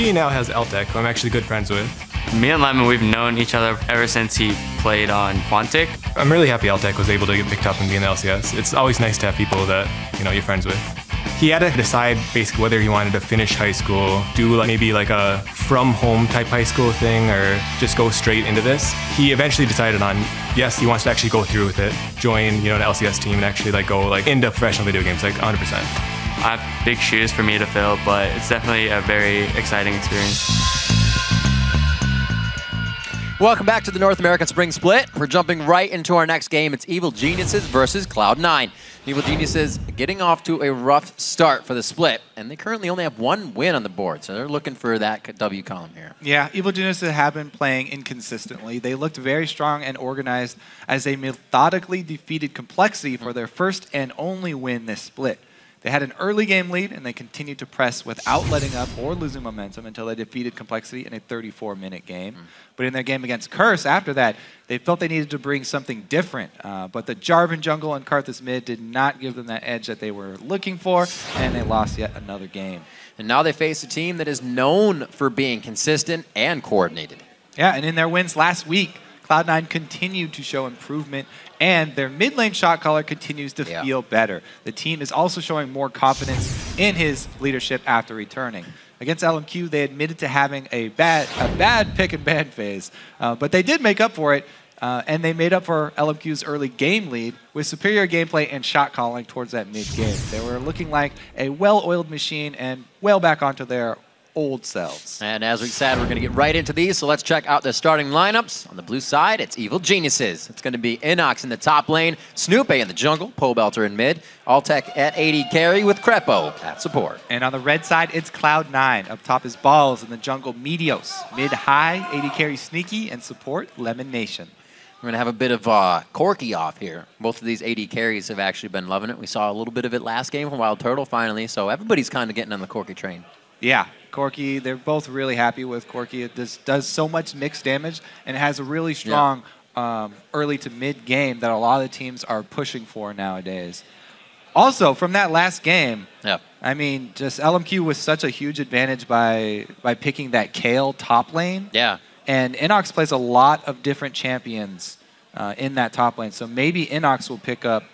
he now has Altec, who I'm actually good friends with. Me and Lemon, we've known each other ever since he played on Quantic. I'm really happy Altec was able to get picked up and be in the LCS. It's always nice to have people that, you know, you're friends with. He had to decide basically whether he wanted to finish high school, do maybe like a from home type high school thing, or just go straight into this. He eventually decided on, yes, he wants to actually go through with it, join, you know, the LCS team and actually like go like into professional video games, like 100%. I have big shoes for me to fill, but it's definitely a very exciting experience. Welcome back to the North American Spring Split. We're jumping right into our next game. It's Evil Geniuses versus Cloud9. Evil Geniuses getting off to a rough start for the split, and they currently only have one win on the board, so they're looking for that W column here. Yeah, Evil Geniuses have been playing inconsistently. They looked very strong and organized as they methodically defeated Complexity for their first and only win this split. They had an early game lead, and they continued to press without letting up or losing momentum until they defeated Complexity in a 34-minute game. But in their game against Curse, after that, they felt they needed to bring something different. But the Jarvan jungle and Karthus mid did not give them that edge that they were looking for, and they lost yet another game. And now they face a team that is known for being consistent and coordinated. Yeah, and in their wins last week, Cloud9 continued to show improvement, and their mid lane shot caller continues to feel better. The team is also showing more confidence in his leadership after returning. Against LMQ, they admitted to having a bad pick and ban phase, but they did make up for it, and they made up for LMQ's early game lead with superior gameplay and shot calling towards that mid game. They were looking like a well-oiled machine and well back onto their old selves. And as we said, we're going to get right into these, so let's check out the starting lineups. On the blue side, it's Evil Geniuses. It's going to be Innox in the top lane, Snoopeh in the jungle, Pobelter in mid, Altec at AD carry with Krepo at support. And on the red side, it's Cloud9. Up top is Balls in the jungle, Meteos. Mid-high, AD carry Sneaky, and support LemonNation. We're going to have a bit of Corky off here. Both of these AD carries have actually been loving it. We saw a little bit of it last game from Wild Turtle finally, so everybody's kind of getting on the Corky train. Yeah, Corky, they're both really happy with Corky. It does so much mixed damage, and it has a really strong early to mid game that a lot of the teams are pushing for nowadays. Also, from that last game, I mean, just LMQ was such a huge advantage by picking that Kale top lane. Yeah. And Innox plays a lot of different champions in that top lane. So maybe Innox will pick up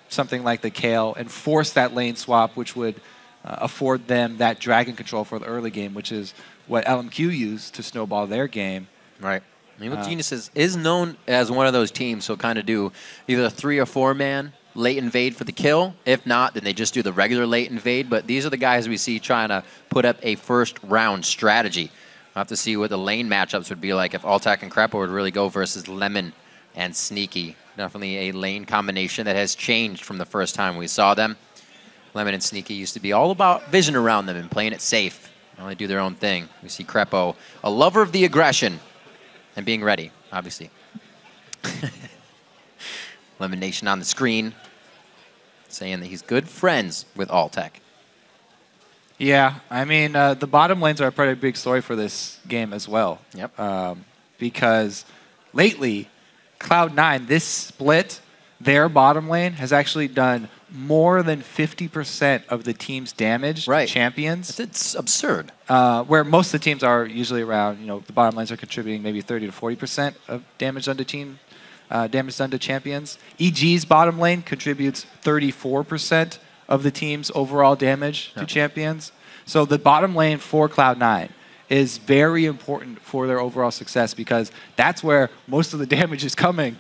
something like the Kale and force that lane swap, which would afford them that dragon control for the early game, which is what LMQ used to snowball their game. Right. Evil Geniuses is known as one of those teams who'll kind of do either a 3 or 4 man late invade for the kill. If not, then they just do the regular late invade. But these are the guys we see trying to put up a first round strategy. We'll have to see what the lane matchups would be like if Altec and Krepo would really go versus Lemon and Sneaky. Definitely a lane combination that has changed from the first time we saw them. Lemon and Sneaky used to be all about vision around them and playing it safe. They do their own thing. We see Krepo, a lover of the aggression and being ready, obviously. LemonNation on the screen saying that he's good friends with Altec. Yeah, I mean, the bottom lanes are a pretty big story for this game as well. Yep. Because lately, Cloud9, this split, their bottom lane has actually done more than 50% of the team's damage to champions. It's absurd. Where most of the teams are usually around, you know, the bottom lanes are contributing maybe 30 to 40% of damage done to champions. EG's bottom lane contributes 34% of the team's overall damage to champions. So the bottom lane for Cloud9 is very important for their overall success because that's where most of the damage is coming.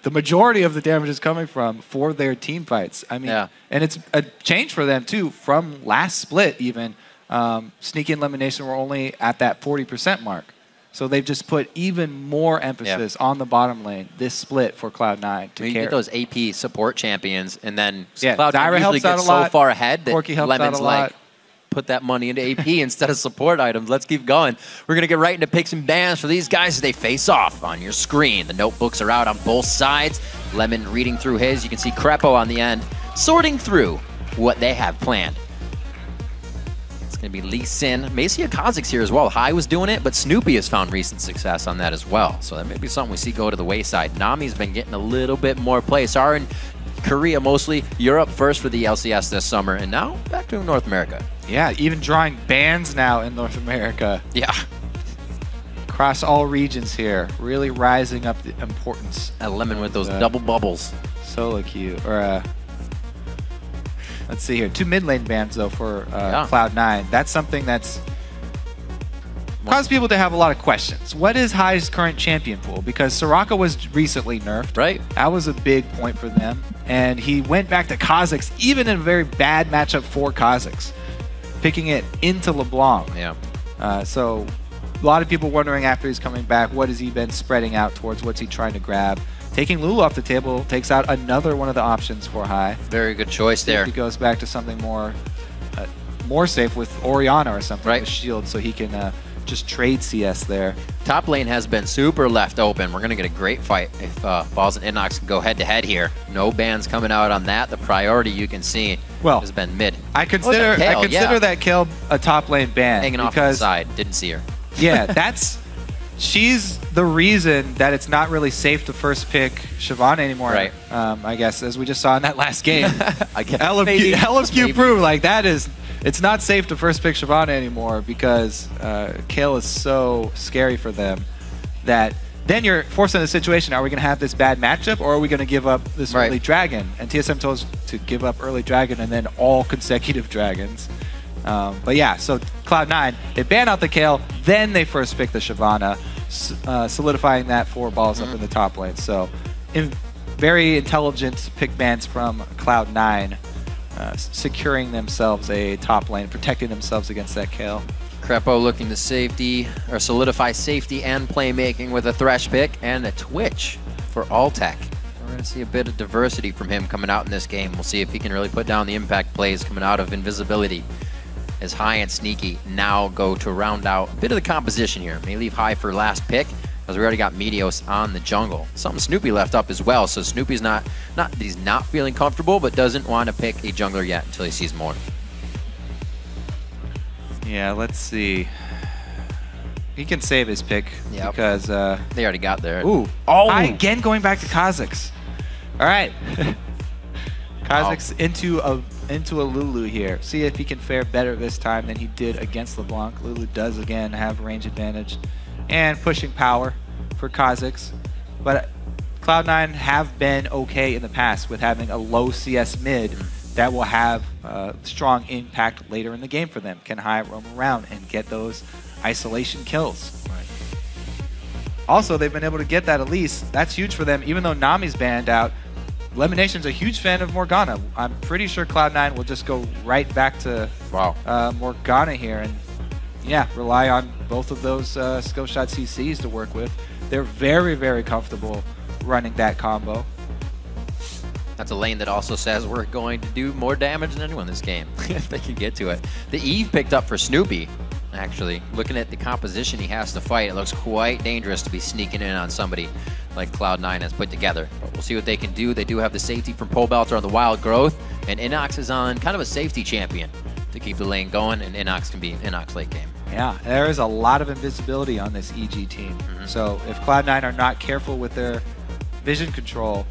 The majority of the damage is coming from for their team fights. I mean, and it's a change for them too from last split even. Sneaky and LemonNation were only at that 40% mark. So they've just put even more emphasis on the bottom lane this split for Cloud9 to you carry. get those AP support champions, and then Cloud9 usually gets so far ahead that Corky helps Lemon's out a like, lot. put that money into AP instead of support items. Let's keep going. We're going to get right into picks and bans for these guys as they face off on your screen. The notebooks are out on both sides. Lemon reading through his. You can see Krepo on the end, sorting through what they have planned. It's going to be Lee Sin. May see a Kha'Zix here as well. High was doing it, but Snoopeh has found recent success on that as well. So that may be something we see go to the wayside. Nami's been getting a little bit more play. Sarin Korea mostly, Europe first for the LCS this summer, and now back to North America. Yeah, even drawing bans now in North America. Yeah. Across all regions here, really rising up the importance. Lemon with those double bubbles. Solo queue, or let's see here, 2 mid lane bans though for Cloud9. That's something that's caused people to have a lot of questions. What is High's current champion pool? Because Soraka was recently nerfed. Right. That was a big point for them. And he went back to Kha'Zix, even in a very bad matchup for Kha'Zix, picking it into LeBlanc. Yeah. So a lot of people wondering after he's coming back, what has he been spreading out towards? What's he trying to grab? Taking Lulu off the table takes out another one of the options for High. Very good choice there. He goes back to something more safe with Orianna or something, right, with Shield, so he can just trade CS there. Top lane has been super left open. We're going to get a great fight if Balls and Innox can go head-to-head here. No bans coming out on that. The priority you can see has been mid. I consider that kill a top lane ban. Hanging off to the side. Didn't see her. Yeah, she's the reason that it's not really safe to first pick Shyvana anymore. Right. I guess, as we just saw in that last game. Maybe. LFQ proved, like, it's not safe to first pick Shyvana anymore because Kayle is so scary for them that then you're forced in a situation, are we going to have this bad matchup or are we going to give up this early dragon? And TSM told us to give up early dragon and then all consecutive dragons. But yeah, so Cloud9, they ban out the Kayle, then they first pick the Shyvana, solidifying that 4 balls up in the top lane. So very intelligent pick bans from Cloud9, securing themselves a top lane, protecting themselves against that Kayle. Krepo looking to solidify safety and playmaking with a Thresh pick and a Twitch for Altec. We're going to see a bit of diversity from him coming out in this game. We'll see if he can really put down the impact plays coming out of invisibility, as High and Sneaky now go to round out a bit of the composition here. May leave High for last pick, as we already got Meteos on the jungle. Something Snoopeh left up as well, so Snoopeh's not that he's not feeling comfortable, but doesn't want to pick a jungler yet until he sees more. Yeah, let's see. He can save his pick because they already got there. Ooh, High again going back to Kha'Zix. All right, Kha'Zix into a Lulu here. See if he can fare better this time than he did against LeBlanc. Lulu does again have range advantage and pushing power for Kha'Zix. But Cloud9 have been okay in the past with having a low CS mid that will have strong impact later in the game for them. Can High roam around and get those isolation kills? Right. Also, they've been able to get that Elise. That's huge for them, even though Nami's banned out. LemonNation's a huge fan of Morgana. I'm pretty sure Cloud9 will just go right back to Morgana here and, yeah, rely on both of those skill shot CCs to work with. They're very, very comfortable running that combo. That's a lane that also says we're going to do more damage than anyone in this game, if they can get to it. The Eve picked up for Snoopeh, actually. Looking at the composition he has to fight, it looks quite dangerous to be sneaking in on somebody like Cloud9 has put together. But we'll see what they can do. They do have the safety from Pobelter on the Wild Growth, and Innox is on kind of a safety champion to keep the lane going, and Innox can be Innox late game. Yeah, there is a lot of invisibility on this EG team. So if Cloud9 are not careful with their vision control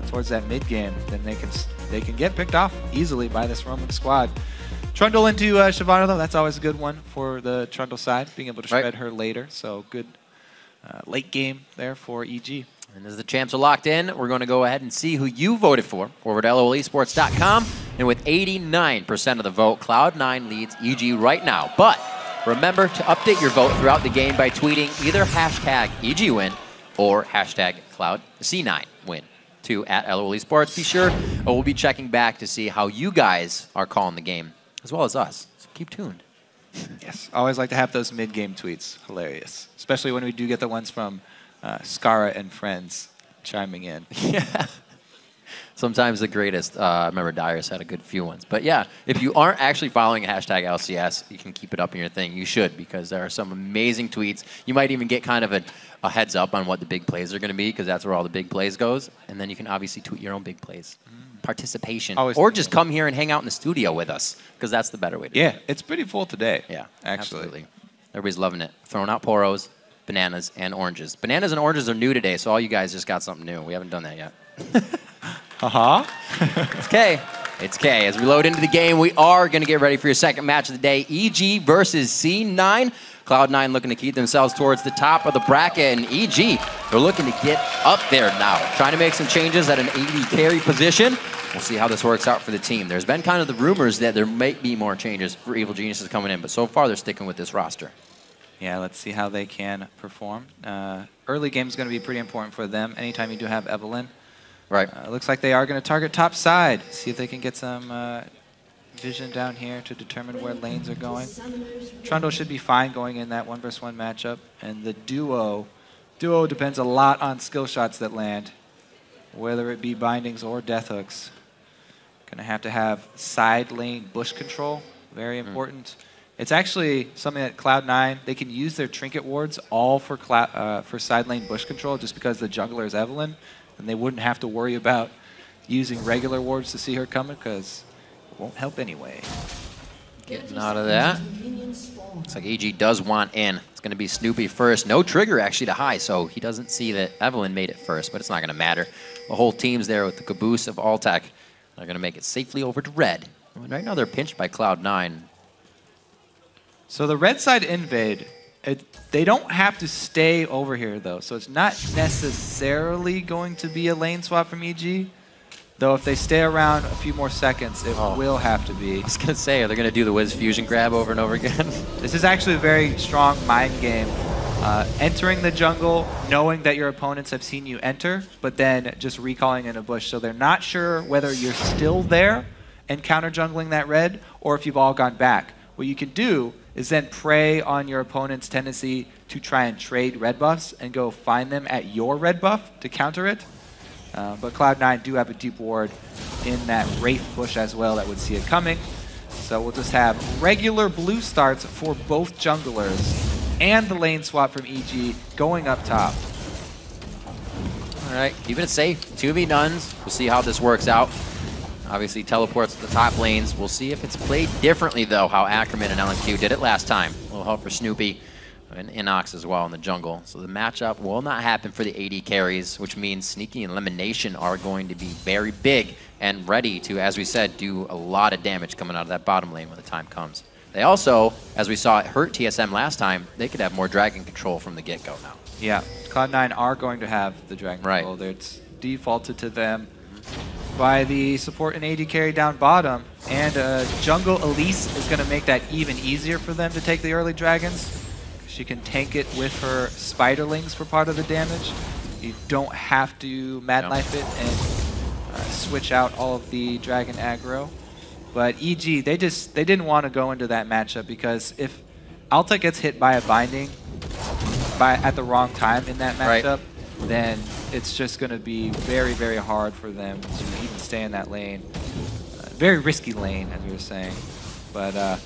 towards that mid game, then they can get picked off easily by this roaming squad. Trundle into Shyvana, though, that's always a good one for the Trundle side, being able to shred her later. So good late game there for EG. And as the champs are locked in, we're going to go ahead and see who you voted for over at LOLesports.com. And with 89% of the vote, Cloud9 leads EG right now. But remember to update your vote throughout the game by tweeting either hashtag EGWin or hashtag CloudC9win to at LOLesports. Be sure we'll be checking back to see how you guys are calling the game, as well as us. So keep tuned. Yes, always like to have those mid-game tweets. Hilarious. Especially when we do get the ones from Skara and friends chiming in. Yeah. Sometimes the greatest. I remember Darius had a good few ones. But yeah, if you aren't actually following hashtag LCS, you can keep it up in your thing. You should, because there are some amazing tweets. You might even get kind of a heads up on what the big plays are going to be, because that's where all the big plays goes. And then you can obviously tweet your own big plays. Participation. Or just come here and hang out in the studio with us, because that's the better way to do it. Yeah, it's pretty full today. Yeah, actually. Absolutely. Everybody's loving it. Throwing out poros, bananas, and oranges. Bananas and oranges are new today, so all you guys just got something new. We haven't done that yet. It's K. It's K. As we load into the game, we are going to get ready for your second match of the day. EG versus C9. Cloud9 looking to keep themselves towards the top of the bracket, and EG, they're looking to get up there now. Trying to make some changes at an AD carry position. We'll see how this works out for the team. There's been kind of the rumors that there might be more changes for Evil Geniuses coming in, but so far they're sticking with this roster. Yeah, let's see how they can perform. Early game is going to be pretty important for them anytime you do have Evelynn. Right. Looks like they are going to target top side. See if they can get some vision down here to determine where lanes are going. Trundle should be fine going in that 1v1 matchup. And the duo depends a lot on skill shots that land, whether it be bindings or death hooks. Going to have side lane bush control, very important. It's actually something that Cloud9, they can use their trinket wards all for side lane bush control just because the jungler is Evelynn, and they wouldn't have to worry about using regular wards to see her coming because it won't help anyway. Getting out of that. Looks like EG does want in. It's going to be Snoopeh first. No trigger actually to high, so he doesn't see that Evelynn made it first, but it's not going to matter. The whole team's there with the caboose of Altec. They're going to make it safely over to red. Right now they're pinched by Cloud9. So the red side invade, they don't have to stay over here though, so it's not necessarily going to be a lane swap from EG. Though if they stay around a few more seconds, it will have to be. I was going to say, are they going to do the Wiz Fusion grab over and over again? This is actually a very strong mind game. Entering the jungle, knowing that your opponents have seen you enter, but then just recalling in a bush. So they're not sure whether you're still there and counter jungling that red, or if you've all gone back. What you can do is then prey on your opponent's tendency to try and trade red buffs and go find them at your red buff to counter it. But Cloud9 do have a deep ward in that Wraith bush as well that would see it coming. So we'll just have regular blue starts for both junglers and the lane swap from EG going up top. All right, keeping it safe. 2v-nuns. We'll see how this works out. Obviously teleports to the top lanes. We'll see if it's played differently though, how Ackerman and LMQ did it last time. A little help for Snoopeh and Innox as well in the jungle. So the matchup will not happen for the AD carries, which means Sneaky and LemonNation are going to be very big and ready to, as we said, do a lot of damage coming out of that bottom lane when the time comes. They also, as we saw it hurt TSM last time, they could have more dragon control from the get-go now. Yeah, Cloud9 are going to have the dragon control. It's defaulted to them by the support and AD carry down bottom, and jungle Elise is going to make that even easier for them to take the early dragons. She can tank it with her spiderlings for part of the damage. You don't have to Mad Knife it and switch out all of the dragon aggro. But EG, they didn't want to go into that matchup because if Altec gets hit by a binding at the wrong time in that matchup, then it's just going to be very, very hard for them to even stay in that lane. Very risky lane, as we were saying. But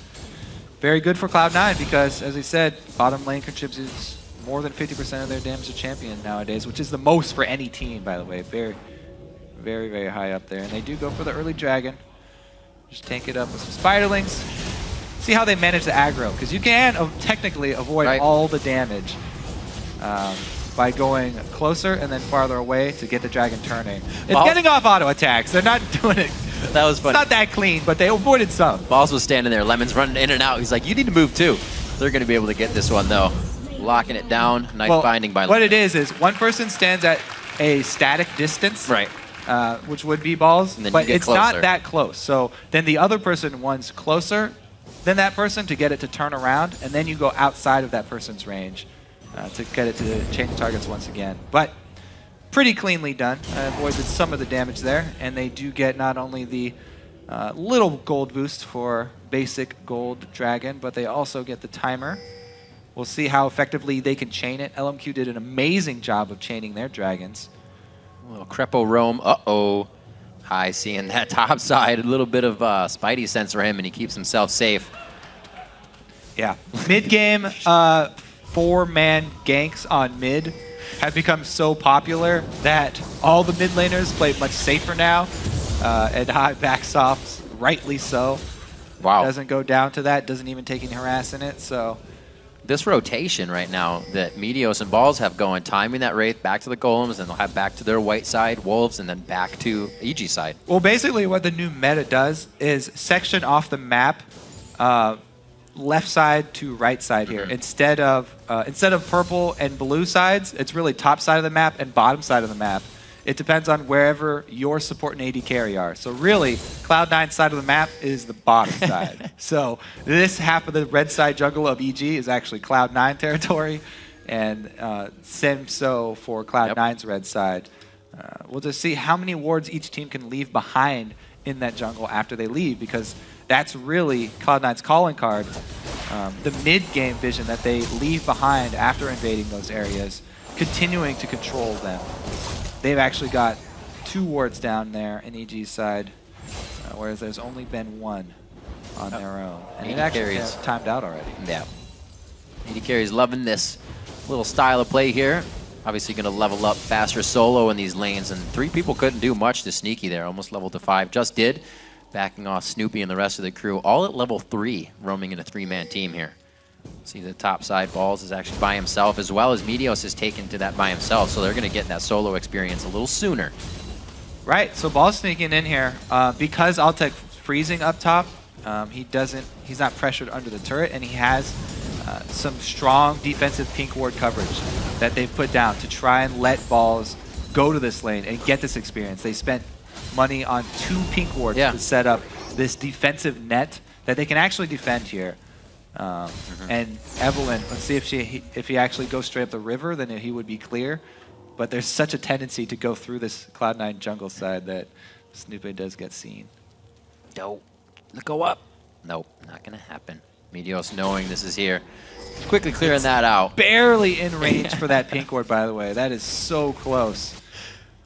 very good for Cloud9 because, as we said, bottom lane contributes more than 50% of their damage to champion nowadays, which is the most for any team, by the way. Very, very, very high up there. And they do go for the early dragon. Just tank it up with some spiderlings. See how they manage the aggro, because you can technically avoid all the damage by going closer and then farther away to get the dragon turning. It's getting off auto attacks. They're not doing it. That was funny. It's not that clean, but they avoided some. Balls was standing there. Lemon's running in and out. He's like, you need to move too. They're going to be able to get this one though. Locking it down. Nice binding by Lemon. What it is one person stands at a static distance. Right. Which would be balls, but it's closer. not that close. So then the other person wants closer than that person to get it to turn around, and then you go outside of that person's range to get it to change targets once again. But pretty cleanly done. Avoided some of the damage there, and they do get not only the little gold boost for basic gold dragon, but they also get the timer. We'll see how effectively they can chain it. LMQ did an amazing job of chaining their dragons. A little Krepo roam. Uh-oh. High seeing that top side. A little bit of Spidey sense for him, and he keeps himself safe. Yeah. Mid-game, 4-man ganks on mid have become so popular that all the mid laners play much safer now. And High backs off, rightly so. Wow. Doesn't go down to that. Doesn't even take any harass in it. So this rotation right now that Meteos and Balls have going, timing that Wraith back to the Golems, and they'll have back to their white side, Wolves, and then back to EG side. Well, basically what the new meta does is section off the map left side to right side here. Instead of purple and blue sides, it's really top side of the map and bottom side of the map. It depends on wherever your support and AD carry are. So really, Cloud9 side of the map is the bottom side. So this half of the red side jungle of EG is actually Cloud9 territory, and same so for Cloud9's red side. We'll just see how many wards each team can leave behind in that jungle after they leave, because that's really Cloud9's calling card. The mid-game vision that they leave behind after invading those areas, continuing to control them. They've actually got 2 wards down there in EG's side, whereas there's only been 1 on their own. And it actually has timed out already. Yeah. AD carry's loving this little style of play here. Obviously going to level up faster solo in these lanes, and 3 people couldn't do much to Sneaky there. Almost leveled to 5, just did. Backing off Snoopeh and the rest of the crew, all at level 3, roaming in a 3-man team here. See the top side, Balls is actually by himself, as well as Meteos is taken to that by himself, so they're going to get that solo experience a little sooner. Right, so Balls sneaking in here. Because Altec freezing up top, he's not pressured under the turret, and he has some strong defensive pink ward coverage that they've put down to try and let Balls go to this lane and get this experience. They spent money on 2 pink wards to set up this defensive net that they can actually defend here. And Evelynn, let's see if he actually goes straight up the river, then he would be clear. But there's such a tendency to go through this Cloud9 jungle side that Snoopeh does get seen. Nope. Go up. Nope, not going to happen. Meteos knowing this is here. Quickly clearing that out. Barely in range for that pink ward, by the way. That is so close.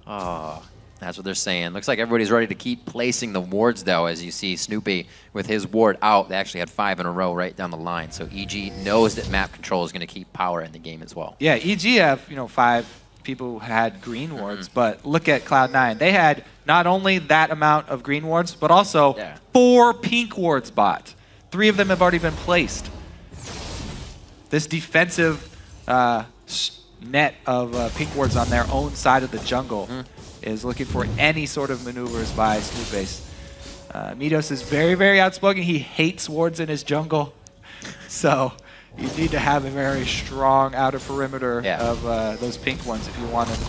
Oh, that's what they're saying. Looks like everybody's ready to keep placing the wards, though, as you see Snoopeh with his ward out. They actually had 5 in a row right down the line. So EG knows that map control is going to keep power in the game as well. Yeah, EG have 5 people who had green wards, but look at Cloud9. They had not only that amount of green wards, but also 4 pink wards bought. 3 of them have already been placed. This defensive net of pink wards on their own side of the jungle is looking for any sort of maneuvers by Snoopeh. Meteos is very, very outspoken. He hates wards in his jungle. So you need to have a very strong outer perimeter of those pink ones if you want to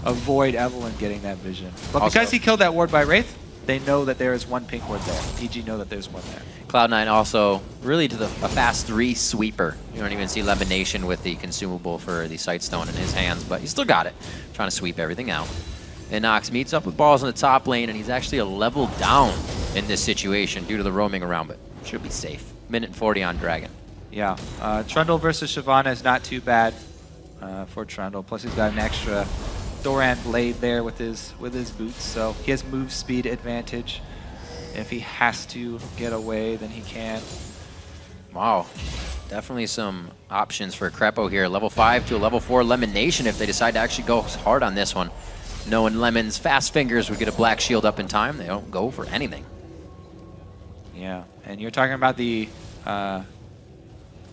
avoid Evelynn getting that vision. But also, because he killed that ward by Wraith, they know that there is 1 pink ward there. EG know that there's 1 there. Cloud9 also really to a fast 3 sweeper. You don't even see LemonNation with the consumable for the Sightstone in his hands, but he still got it. Trying to sweep everything out. Innox meets up with Balls in the top lane, and he's actually a level down in this situation due to the roaming around, but should be safe. Minute 40 on Dragon. Yeah, Trundle versus Shyvana is not too bad for Trundle. Plus he's got an extra Doran blade there with his boots, so he has move speed advantage. If he has to get away, then he can. Wow, definitely some options for Krepo here. Level 5 to a level 4 LemonNation if they decide to actually go hard on this one. Knowing Lemon's fast fingers would get a black shield up in time, they don't go for anything. Yeah, and you're talking about the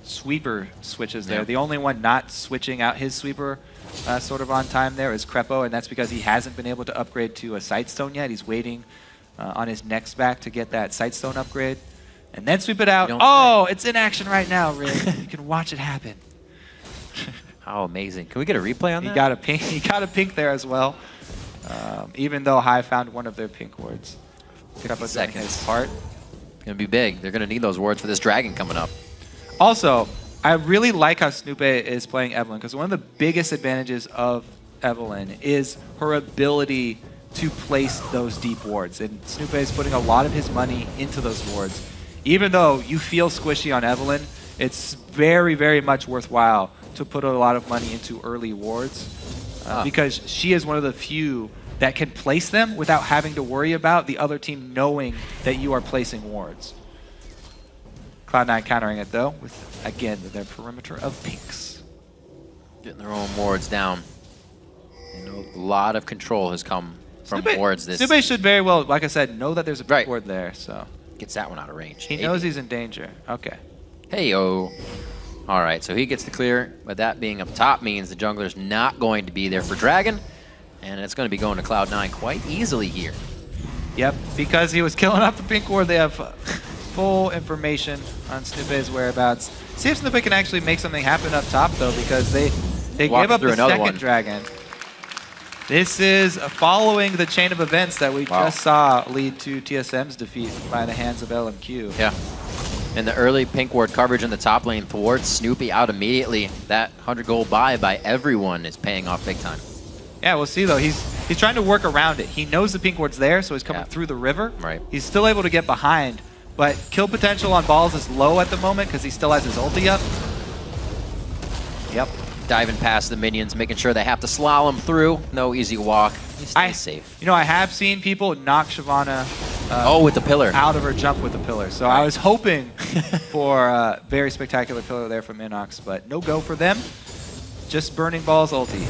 sweeper switches there. The only one not switching out his sweeper sort of on time there is Krepo, and that's because he hasn't been able to upgrade to a Sightstone yet. He's waiting on his next back to get that Sightstone upgrade and then sweep it out. Oh, it's in action right now, Rick. You can watch it happen. How amazing. Can we get a replay on that? He got a pink there as well. Even though High found 1 of their pink wards. Krepo second his Hart. It's going to be big. They're going to need those wards for this Dragon coming up. Also, I really like how Snoopeh is playing Evelynn, because one of the biggest advantages of Evelynn is her ability to place those deep wards. And Snoopeh is putting a lot of his money into those wards. Even though you feel squishy on Evelynn, it's very, very much worthwhile to put a lot of money into early wards. Because she is one of the few that can place them without having to worry about the other team knowing that you are placing wards. Cloud9 countering it, though, with, again, their perimeter of pinks. Getting their own wards down. A lot of control has come from wards this. Snoopeh should very well, like I said, know that there's a pink ward there, so. Gets that one out of range. He knows he's in danger. Okay. Hey-o. All right, so he gets the clear, but that being up top means the jungler's not going to be there for Dragon, and it's going to be going to Cloud9 quite easily here. Yep, because he was killing off the pink ward, they have full information on Snoopeh's whereabouts. See if Snoopeh can actually make something happen up top, though, because they gave up the second dragon. This is following the chain of events that we just saw lead to TSM's defeat by the hands of LMQ. Yeah. And the early pink ward coverage in the top lane thwarts Snoopeh out immediately. That 100 gold buy by everyone is paying off big time. Yeah, we'll see, though. He's trying to work around it. He knows the pink ward's there, so he's coming through the river. Right. He's still able to get behind, but kill potential on balls is low at the moment because he still has his ulti up. Yep. Diving past the minions, making sure they have to slalom through. No easy walk. He stays safe. You know, I have seen people knock Shyvana with the pillar. Out of her jump with the pillar. So I was hoping for a very spectacular pillar there from Innox, but no go for them. Just Burning Ball's ulti.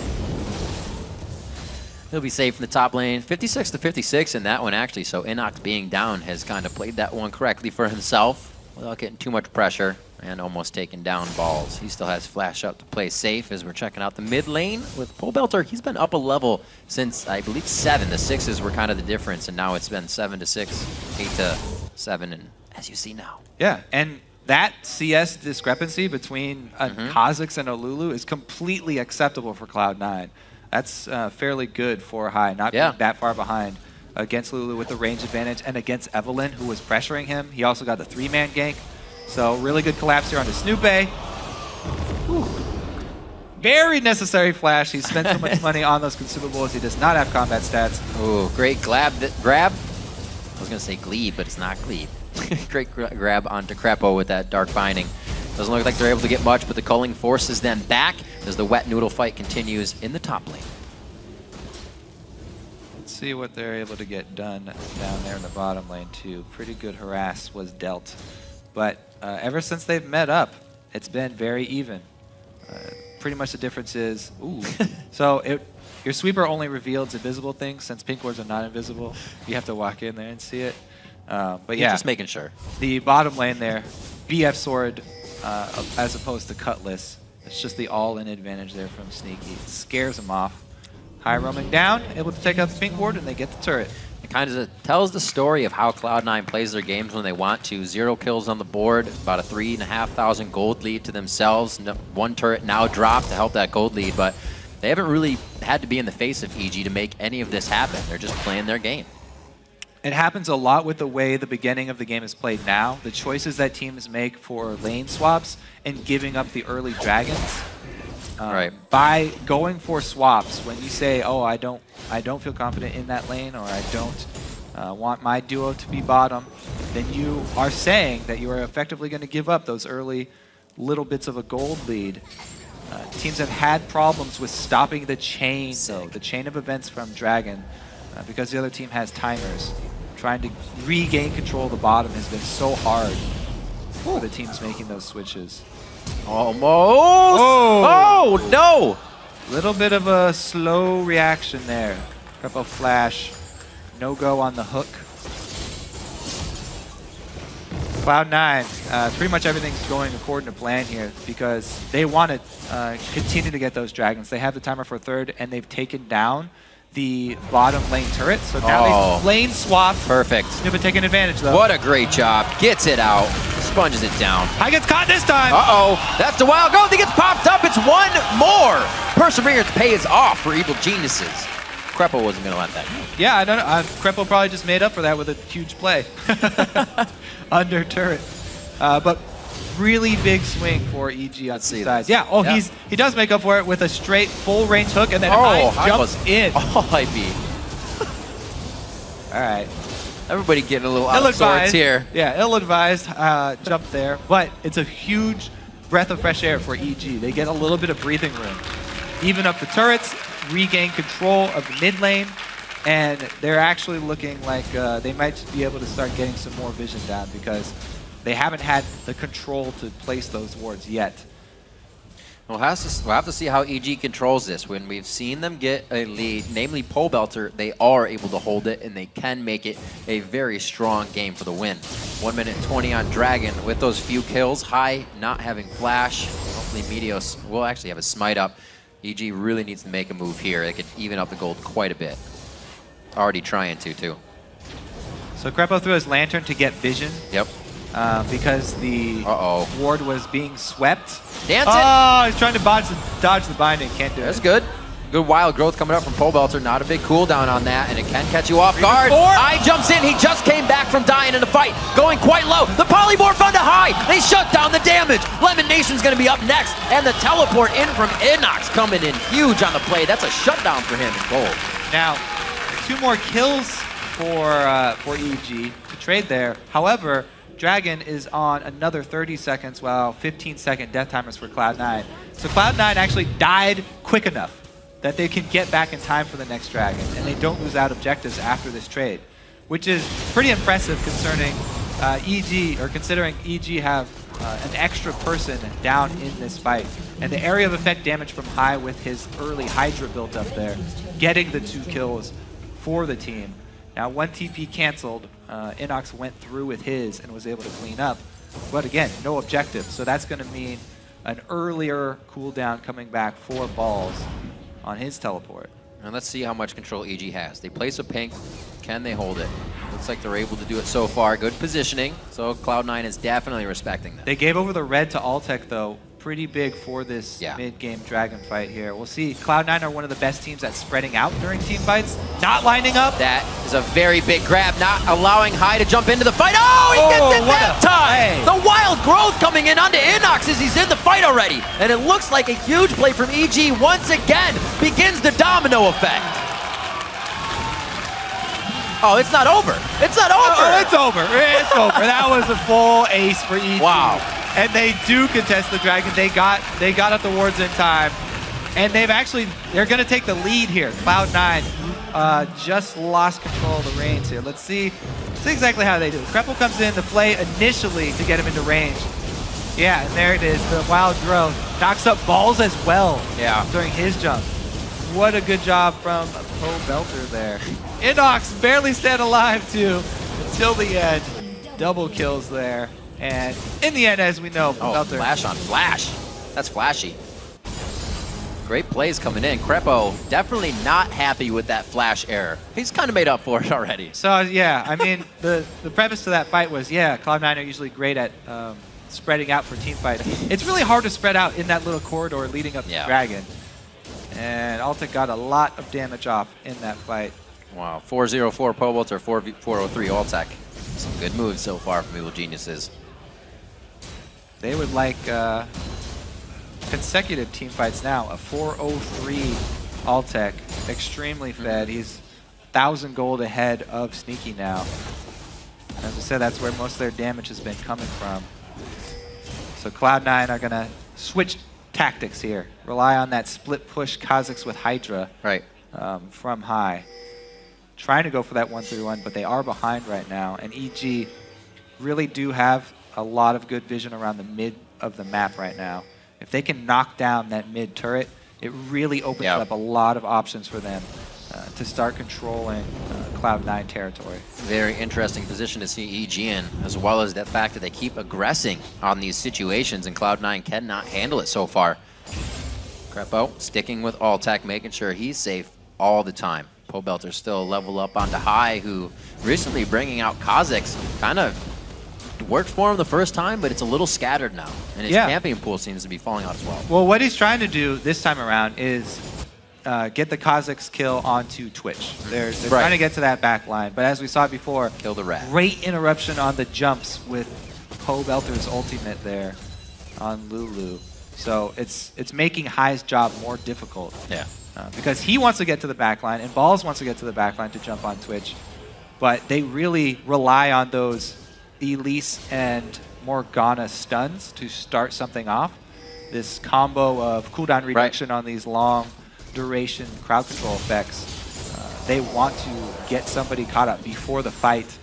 He'll be safe in the top lane. 56 to 56 in that one, actually. So Innox being down has kind of played that one correctly for himself without getting too much pressure and almost taking down balls. He still has flash up to play safe as we're checking out the mid lane with Pobelter. He's been up a level since, I believe, 7. The 6s were kind of the difference, and now it's been 7 to 6, 8 to 7, and as you see now. Yeah, and that CS discrepancy between a Kha'Zix and a Lulu is completely acceptable for Cloud9. That's fairly good for High, not being that far behind against Lulu with the range advantage and against Evelynn, who was pressuring him. He also got the 3-man gank. So really good collapse here onto Snoopeh. Very necessary flash. He spent so much money on those consumables. He does not have combat stats. Ooh, great grab. I was going to say glebe, but it's not glebe. Great grab onto Krepo with that dark binding. Doesn't look like they're able to get much, but the culling forces them back as the wet noodle fight continues in the top lane. Let's see what they're able to get done down there in the bottom lane too. Pretty good harass was dealt. But ever since they've met up, it's been very even. Pretty much the difference is, so your sweeper only reveals invisible things. Since pink wards are not invisible, you have to walk in there and see it. But yeah, just making sure. The bottom lane there, BF sword as opposed to cutlass. It's just the all-in advantage there from Sneaky. It scares him off. High roaming down, able to take out the pink ward, and they get the turret. It kind of tells the story of how Cloud9 plays their games when they want to. 0 kills on the board, about a 3,500 gold lead to themselves. One turret now dropped to help that gold lead, but they haven't really had to be in the face of EG to make any of this happen. They're just playing their game. It happens a lot with the way the beginning of the game is played now. The choices that teams make for lane swaps and giving up the early dragons. By going for swaps, when you say, "Oh, I don't feel confident in that lane," or "I don't want my duo to be bottom," then you are saying that you are effectively going to give up those early little bits of a gold lead. Teams have had problems with stopping the chain, though, the chain of events from Dragon, because the other team has timers. Trying to regain control of the bottom has been so hard for the teams making those switches. Almost! Oh, no! Little bit of a slow reaction there. Krepo flash, no go on the hook. Cloud9, pretty much everything's going according to plan here because they want to continue to get those dragons. They have the timer for third, and they've taken down the bottom lane turret. So now they lane swap. Perfect. Snoopeh taking advantage, though. What a great job. Gets it out. Sponges it down. High gets caught this time. That's the wild goal. He gets popped up. It's one more. Perseverance pays off for evil geniuses. Krepo wasn't going to let that. Yeah, I don't know. Krepo probably just made up for that with a huge play. Under turret. But really big swing for EG on the sides. Yeah, he does make up for it with a straight full range hook, and then High jumps in. High B. All right. Everybody getting a little out of sorts here. Yeah, ill-advised jump there, but it's a huge breath of fresh air for EG. They get a little bit of breathing room. Even up the turrets, regain control of the mid lane, and they're actually looking like they might be able to start getting some more vision down because they haven't had the control to place those wards yet. We'll have to see how EG controls this. When we've seen them get a lead, namely Pobelter, they are able to hold it, and they can make it a very strong game for the win. 1 minute 20 on Dragon with those few kills. High not having flash. Hopefully Meteos will actually have a smite up. EG really needs to make a move here. They could even up the gold quite a bit. Already trying to, too. So Krepo threw his lantern to get vision. Yep. Because the ward was being swept. Dance it! Oh, he's trying to dodge the binding. Can't do it. That's good. Good wild growth coming up from Pobelter. Not a big cooldown on that, and it can catch you off guard. High jumps in. He just came back from dying in the fight. Going quite low. The polymorph onto High. They shut down the damage. LemonNation's going to be up next. And the teleport in from Innox coming in huge on the play. That's a shutdown for him in gold. Now, 2 more kills for EG to trade there. However, Dragon is on another 30 seconds, while 15-second death timers for Cloud9. So Cloud9 actually died quick enough that they can get back in time for the next Dragon, and they don't lose out objectives after this trade, which is pretty impressive concerning considering EG have an extra person down in this fight. And the area of effect damage from High with his early Hydra built up there, getting the 2 kills for the team. Now, 1 TP canceled. Innox went through with his and was able to clean up. But again, no objective. So that's going to mean an earlier cooldown coming back for Balls on his teleport. And let's see how much control EG has. They place a pink. Can they hold it? Looks like they're able to do it so far. Good positioning. So Cloud9 is definitely respecting that. They gave over the red to Altec, though. Pretty big for this mid-game Dragon fight here. We'll see. Cloud9 are one of the best teams at spreading out during team fights. Not lining up. That is a very big grab, not allowing High to jump into the fight. Oh, he gets it that time! The wild growth coming in onto Innox as he's in the fight already. And it looks like a huge play from EG once again begins the domino effect. Oh, it's not over. It's not over. Oh, it's over. It's over. That was a full ace for EG. Wow. And they do contest the Dragon. They got up the wards in time. And they're going to take the lead here. Cloud9 just lost control of the reins here. Let's see exactly how they do it. Krepo comes in to play initially to get him into range. Yeah, and there it is. The wild growth knocks up Balls as well during his jump. What a good job from Pobelter there. Innox barely stayed alive too until the end. Double kills there. And in the end, as we know, Pobelter. Flash on flash. That's flashy. Great plays coming in. Krepo definitely not happy with that flash error. He's kind of made up for it already. So yeah, I mean, the premise to that fight was, Cloud9 are usually great at spreading out for team fights. It's really hard to spread out in that little corridor leading up to Dragon. And Altec got a lot of damage off in that fight. Wow, 404 Pobelter, 403 Altec. Some good moves so far from Evil Geniuses. They would like consecutive team fights now. A 403 Altec, extremely fed. He's 1,000 gold ahead of Sneaky now. As I said, that's where most of their damage has been coming from. So Cloud9 are going to switch tactics here. Rely on that split push Kha'Zix with Hydra from High. Trying to go for that 1-3-1, but they are behind right now. And EG really do have a lot of good vision around the mid of the map right now. If they can knock down that mid turret, it really opens up a lot of options for them to start controlling Cloud9 territory. Very interesting position to see EG in, as well as the fact that they keep aggressing on these situations, and Cloud9 cannot handle it so far. Krepo sticking with Altec, making sure he's safe all the time. Pobelter still level up onto High, who recently bringing out Kha'Zix. Kind of worked for him the first time, but it's a little scattered now. And his champion pool seems to be falling out as well. Well, what he's trying to do this time around is get the Kha'Zix kill onto Twitch. They're trying to get to that back line. But as we saw before, kill the rat. Great interruption on the jumps with Pobelter's ultimate there on Lulu. So it's making High's job more difficult. Yeah. Because he wants to get to the back line, and Balls wants to get to the back line to jump on Twitch. But they really rely on those Elise and Morgana stuns to start something off. This combo of cooldown reduction on these long duration crowd control effects. They want to get somebody caught up before the fight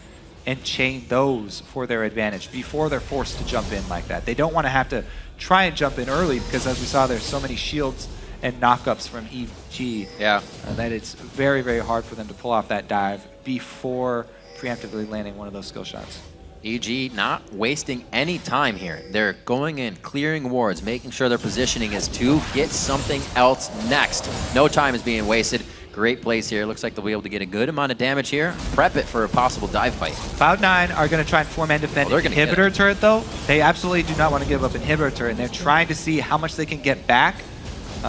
and chain those for their advantage before they're forced to jump in like that. They don't want to have to try and jump in early because, as we saw, there's so many shields and knockups from EG that it's very, very hard for them to pull off that dive before preemptively landing one of those skill shots. EG not wasting any time here. They're going in, clearing wards, making sure their positioning is to get something else next. No time is being wasted. Great plays here. Looks like they'll be able to get a good amount of damage here. Prep it for a possible dive fight. Cloud9 are going to try and four-man defend inhibitor turret, though. They absolutely do not want to give up inhibitor turret, and they're trying to see how much they can get back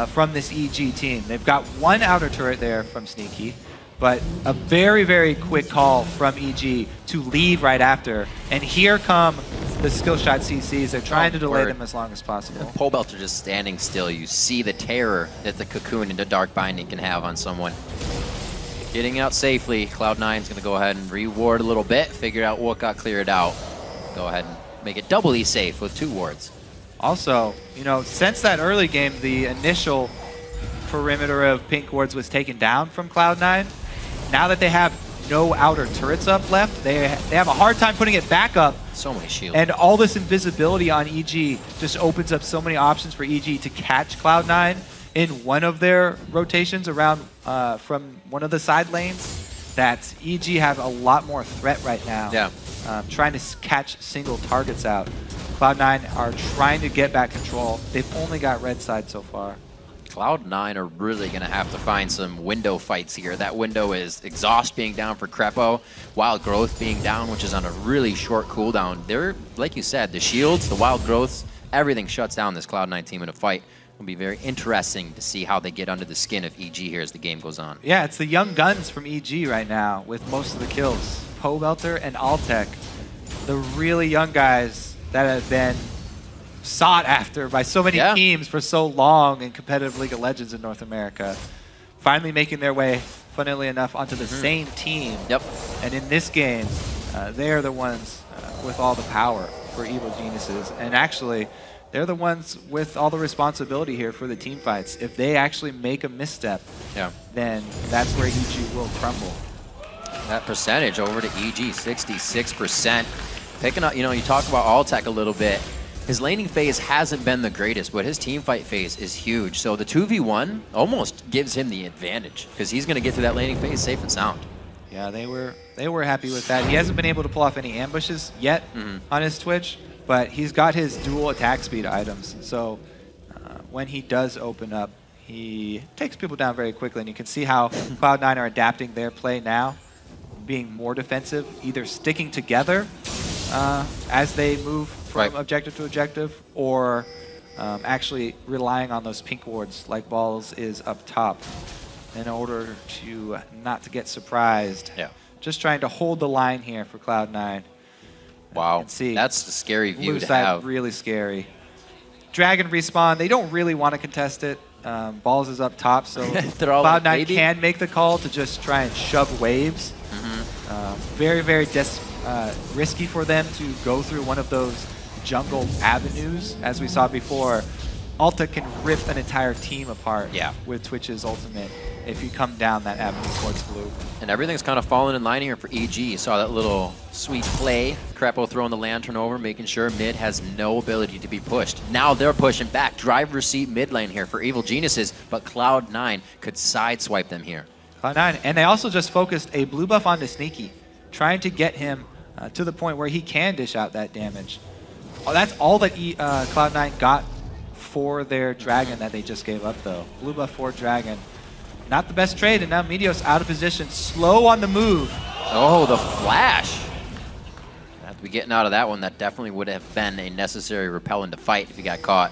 from this EG team. They've got one outer turret there from Sneaky, but a very, very quick call from EG to leave right after. And here come the skill shot CCs. They're trying to delay them as long as possible. Pobelter just standing still. You see the terror that the cocoon into Dark Binding can have on someone. Getting out safely, Cloud9's going to go ahead and reward a little bit, figure out what got cleared out. Go ahead and make it doubly safe with 2 wards. Also, you know, since that early game, the initial perimeter of pink wards was taken down from Cloud9. Now that they have no outer turrets up left, they have a hard time putting it back up. So many shields. And all this invisibility on EG just opens up so many options for EG to catch Cloud9 in one of their rotations around from one of the side lanes. That EG have a lot more threat right now. Yeah. Trying to catch single targets out. Cloud9 are trying to get back control. They've only got red side so far. Cloud9 are really going to have to find some window fights here. That window is Exhaust being down for Krepo, Wild Growth being down, which is on a really short cooldown. They're, like you said, the shields, the Wild Growths, everything shuts down this Cloud9 team in a fight. It'll be very interesting to see how they get under the skin of EG here as the game goes on. Yeah, it's the young guns from EG right now with most of the kills. Pobelter and Altec, the really young guys that have been sought after by so many teams for so long in competitive League of Legends in North America, finally making their way, funnily enough, onto the same team. Yep. And in this game, they are the ones with all the power for Evil Geniuses. And actually, they're the ones with all the responsibility here for the team fights. If they actually make a misstep, then that's where EG will crumble. That percentage over to EG, 66%. Picking up, you know, you talk about Altec a little bit. His laning phase hasn't been the greatest, but his team fight phase is huge. So the 2v1 almost gives him the advantage because he's going to get through that laning phase safe and sound. Yeah, they were happy with that. He hasn't been able to pull off any ambushes yet on his Twitch, but he's got his dual attack speed items. So when he does open up, he takes people down very quickly. And you can see how Cloud9 are adapting their play now, being more defensive, either sticking together as they move from objective to objective, or actually relying on those pink wards like Balls is up top in order to not to get surprised. Yeah. Just trying to hold the line here for Cloud9. Wow, see, that's a scary view blue to side have. Really scary. Dragon respawn, they don't really want to contest it. Balls is up top, so Cloud9 can make the call to just try and shove waves. Very, very risky for them to go through one of those jungle avenues. As we saw before, Altec can rip an entire team apart with Twitch's ultimate if you come down that avenue towards blue. And everything's kind of falling in line here for EG. You saw that little sweet play. Krepo throwing the lantern over, making sure mid has no ability to be pushed. Now they're pushing back. Driver's seat mid lane here for Evil Geniuses, but Cloud9 could sideswipe them here. Cloud9, and they also just focused a blue buff onto Sneaky, trying to get him to the point where he can dish out that damage. That's all that Cloud9 got for their Dragon that they just gave up, though. Blue buff for Dragon. Not the best trade, and now Meteos out of position, slow on the move. Oh, the flash. Have to be getting out of that one. That definitely would have been a necessary repellent to fight if he got caught.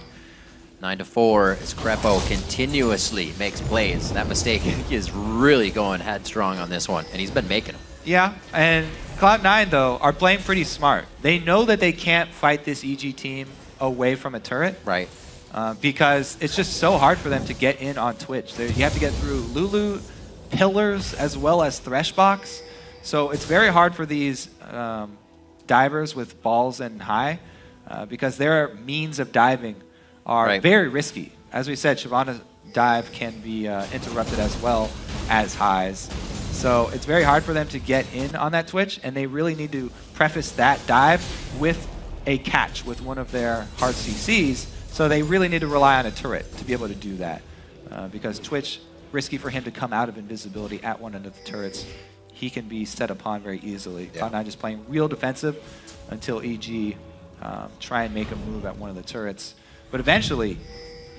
9-4 as Krepo continuously makes plays. That mistake is really going headstrong on this one, and he's been making them. Yeah, and Cloud9, though, are playing pretty smart. They know that they can't fight this EG team away from a turret. Right. Because it's just so hard for them to get in on Twitch. You have to get through Lulu, pillars, as well as Thresh box. So it's very hard for these divers with balls and high because their means of diving are very risky. As we said, Shyvana's dive can be interrupted as well as highs. So it's very hard for them to get in on that Twitch, and they really need to preface that dive with a catch with one of their hard CCs So they really need to rely on a turret to be able to do that. Because Twitch, risky for him to come out of invisibility at one end of the turrets. He can be set upon very easily. Yeah. Cloud9 just playing real defensive until EG try and make a move at one of the turrets. But eventually,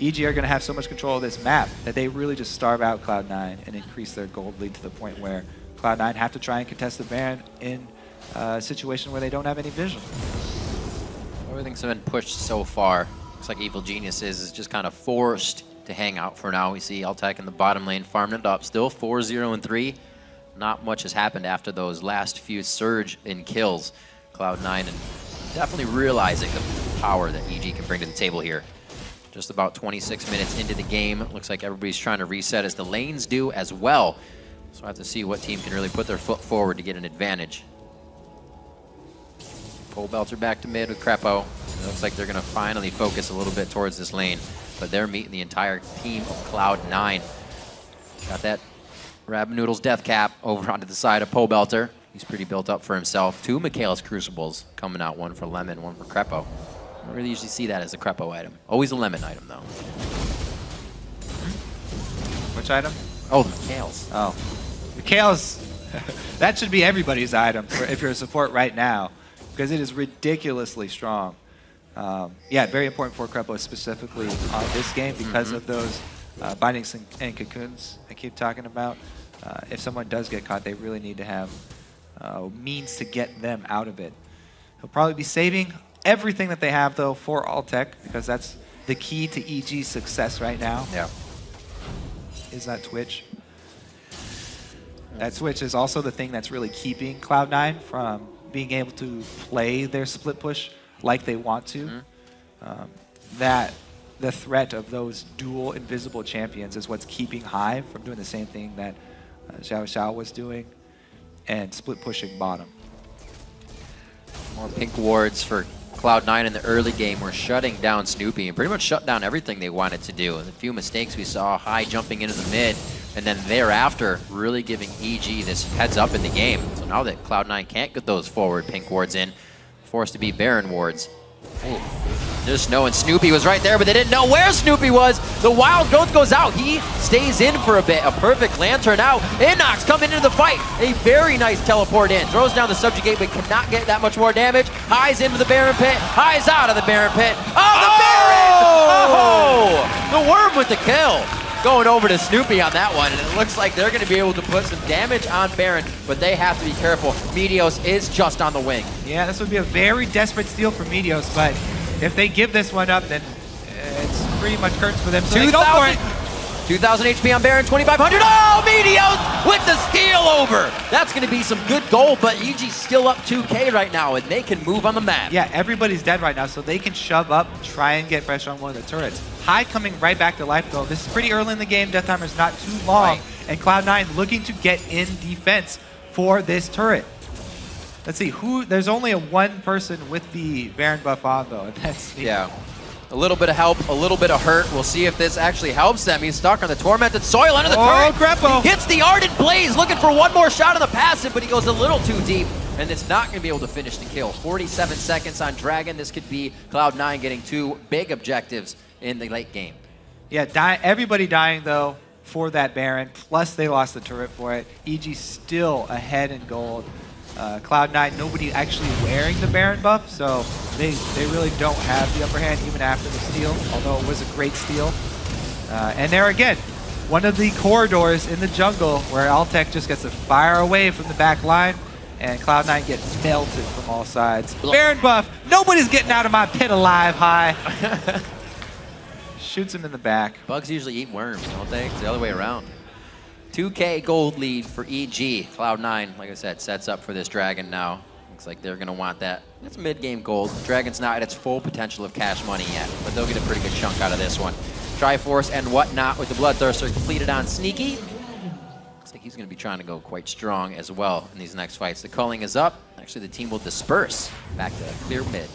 EG are going to have so much control of this map that they really just starve out Cloud9 and increase their gold lead to the point where Cloud9 have to try and contest the Baron in a situation where they don't have any vision. Everything's been pushed so far. Looks like Evil Geniuses is just kind of forced to hang out for now. We see Altec in the bottom lane farming it up. Still 4-0-3. Not much has happened after those last few surge in kills. Cloud9 and definitely realizing the power that EG can bring to the table here. Just about 26 minutes into the game. Looks like everybody's trying to reset as the lanes do as well. So we'll have to see what team can really put their foot forward to get an advantage. Pobelter back to mid with Krepo. It looks like they're going to finally focus a little bit towards this lane, but they're meeting the entire team of Cloud9. Got that Rabbit Noodles death cap over onto the side of Pobelter. He's pretty built up for himself. 2 Michaelis Crucibles coming out, one for Lemon, one for Krepo. I don't really usually see that as a Krepo item. Always a Lemon item, though. Which item? Oh, the Michaelis. Oh. Michaelis, that should be everybody's item if you're a support right now, because it is ridiculously strong. Yeah, very important for Krepo specifically on this game because of those bindings and cocoons I keep talking about. If someone does get caught, they really need to have means to get them out of it. He'll probably be saving everything that they have, though, for Altec, because that's the key to EG's success right now. Yeah. Is that Twitch. That Switch is also the thing that's really keeping Cloud9 from being able to play their split push like they want to. That the threat of those dual invisible champions is what's keeping Hive from doing the same thing that Xiao Xiao was doing and split pushing bottom. More pink wards for Cloud9 in the early game were shutting down Snoopeh and pretty much shut down everything they wanted to do. And a few mistakes we saw, High jumping into the mid, and then thereafter really giving EG this heads up in the game. So now that Cloud9 can't get those forward pink wards in, forced to be Baron wards. Ooh. Just knowing Snoopeh was right there, but they didn't know where Snoopeh was. The wild growth goes out. He stays in for a bit. A perfect lantern out. Innox coming into the fight. A very nice teleport in. Throws down the subjugate, but cannot get that much more damage. High's into the Baron pit. High's out of the Baron pit. Oh, the Baron! Oh! The worm with the kill. Going over to Snoopeh on that one, and it looks like they're going to be able to put some damage on Baron, but they have to be careful. Meteos is just on the wing. Yeah, this would be a very desperate steal for Meteos, but if they give this one up, then it's pretty much curtains for them. So they go for it. 2,000 HP on Baron, 2,500. Oh, Meteos with the steal over. That's going to be some good gold, but EG's still up 2K right now, and they can move on the map. Yeah, everybody's dead right now, so they can shove up, try and get pressure on one of the turrets. High coming right back to life, though. This is pretty early in the game. Death timer's not too long, and Cloud9 looking to get in defense for this turret. Let's see, there's only one person with the Baron buff on, though, and that's me. Yeah. A little bit of help, a little bit of hurt. We'll see if this actually helps them. He's stuck on the Tormented Soil under the turret. Krepo. He hits the Ardent Blaze, looking for one more shot on the passive, but he goes a little too deep, and it's not going to be able to finish the kill. 47 seconds on Dragon. This could be Cloud9 getting 2 big objectives in the late game. Yeah, everybody dying, though, for that Baron, plus they lost the turret for it. EG still ahead in gold. Cloud9, nobody actually wearing the Baron buff, so they really don't have the upper hand even after the steal, although it was a great steal. And there again, one of the corridors in the jungle where Altec just gets to fire away from the back line, and Cloud9 gets melted from all sides. Baron buff, nobody's getting out of my pit alive, High. Shoots him in the back. Bugs usually eat worms, don't they? It's the other way around. 2K gold lead for EG. Cloud9, like I said, sets up for this Dragon now. Looks like they're going to want that. It's mid-game gold. Dragon's not at its full potential of cash money yet, but they'll get a pretty good chunk out of this one. Triforce and whatnot with the Bloodthirster completed on Sneaky. Looks like he's going to be trying to go quite strong as well in these next fights. The culling is up. Actually, the team will disperse back to clear mid.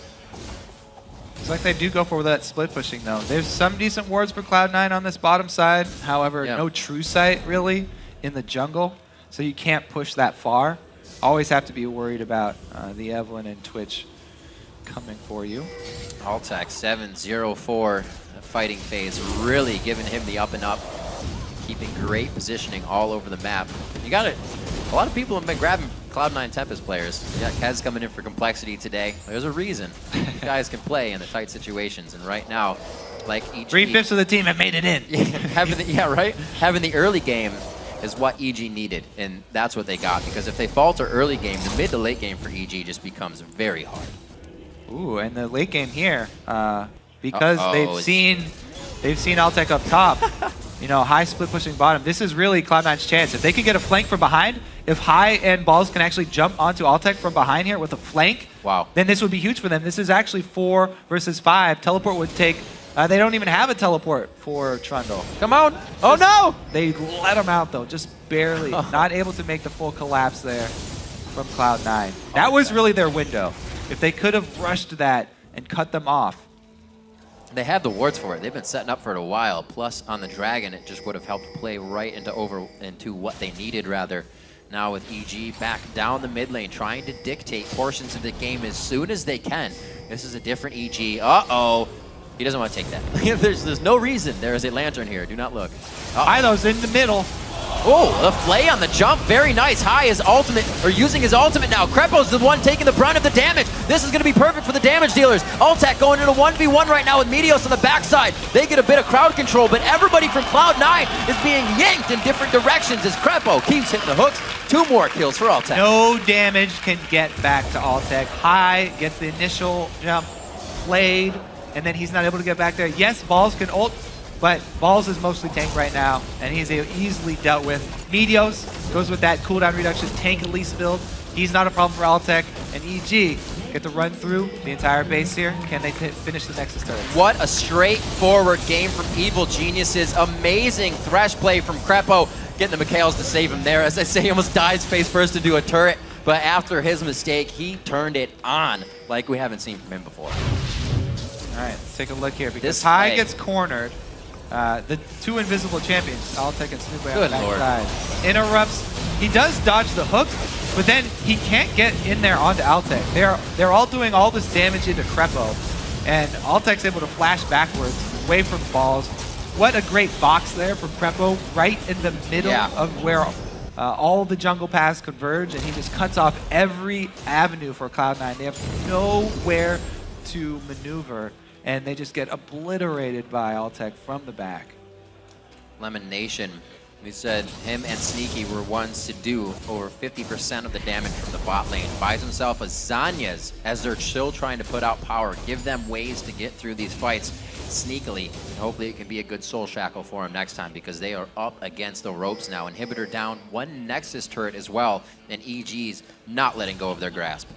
It's like they do go for that split pushing, though. There's some decent wards for Cloud9 on this bottom side. However, no true sight, really, in the jungle. So you can't push that far. Always have to be worried about the Evelynn and Twitch coming for you. Altec 7-0-4 fighting phase, really giving him the up and up, keeping great positioning all over the map. You got it. A lot of people have been grabbing Cloud9 Tempest players. Yeah, Kaz coming in for complexity today. There's a reason. You guys can play in the tight situations, and right now, like EG, 3/5 of the team have made it in. Having the early game is what EG needed, and that's what they got. Because if they falter early game, the mid to late game for EG just becomes very hard. Ooh, and the late game here, because they've seen Altec up top. You know, high split pushing bottom. This is really Cloud9's chance. If they can get a flank from behind, if High and Balls can actually jump onto Altec from behind here with a flank, wow, then this would be huge for them. This is actually 4 versus 5. Teleport would take. They don't even have a teleport for Trundle. Come on! Oh no! They let him out though, just barely. Not able to make the full collapse there from Cloud9. That was really their window. If they could have rushed that and cut them off. They have the wards for it. They've been setting up for it a while. Plus, on the Dragon, it just would have helped play right into what they needed, rather. Now with EG back down the mid lane, trying to dictate portions of the game as soon as they can. This is a different EG. Uh-oh. He doesn't want to take that. there's no reason. There is a lantern here. Do not look. Ilo's in the middle. Oh, the flay on the jump. Very nice. High is ultimate, or using his ultimate now. Krepo's the one taking the brunt of the damage. This is going to be perfect for the damage dealers. Altec going into 1v1 right now with Meteos on the backside. They get a bit of crowd control, but everybody from Cloud9 is being yanked in different directions as Krepo keeps hitting the hooks. 2 more kills for Altec. No damage can get back to Altec. High gets the initial jump, played, and then he's not able to get back there. Yes, Balls can ult, but Balls is mostly tank right now, and he's easily dealt with. Meteos goes with that cooldown reduction tank Elise build. He's not a problem for Altec, and EG get to run through the entire base here. Can they finish the Nexus turret? What a straightforward game from Evil Geniuses. Amazing Thresh play from Krepo, getting the Mikhails to save him there. As I say, he almost dives face first into a turret, but after his mistake, he turned it on like we haven't seen from him before. All right, let's take a look here, because High gets cornered. The 2 invisible champions, Altec and Snoopeh on the backside. Interrupts. He does dodge the hook, but then he can't get in there onto Altec. They're all doing all this damage into Krepo, and Altec's able to flash backwards away from Balls. What a great box there from Krepo, right in the middle of where all the jungle paths converge, and he just cuts off every avenue for Cloud9. They have nowhere to maneuver, and they just get obliterated by Altec from the back. LemonNation, we said him and Sneaky were ones to do over 50% of the damage from the bot lane. Buys himself a Zanyas as they're still trying to put out power, give them ways to get through these fights sneakily. And hopefully it can be a good soul shackle for him next time, because they are up against the ropes now. Inhibitor down, 1 Nexus turret as well, and EG's not letting go of their grasp.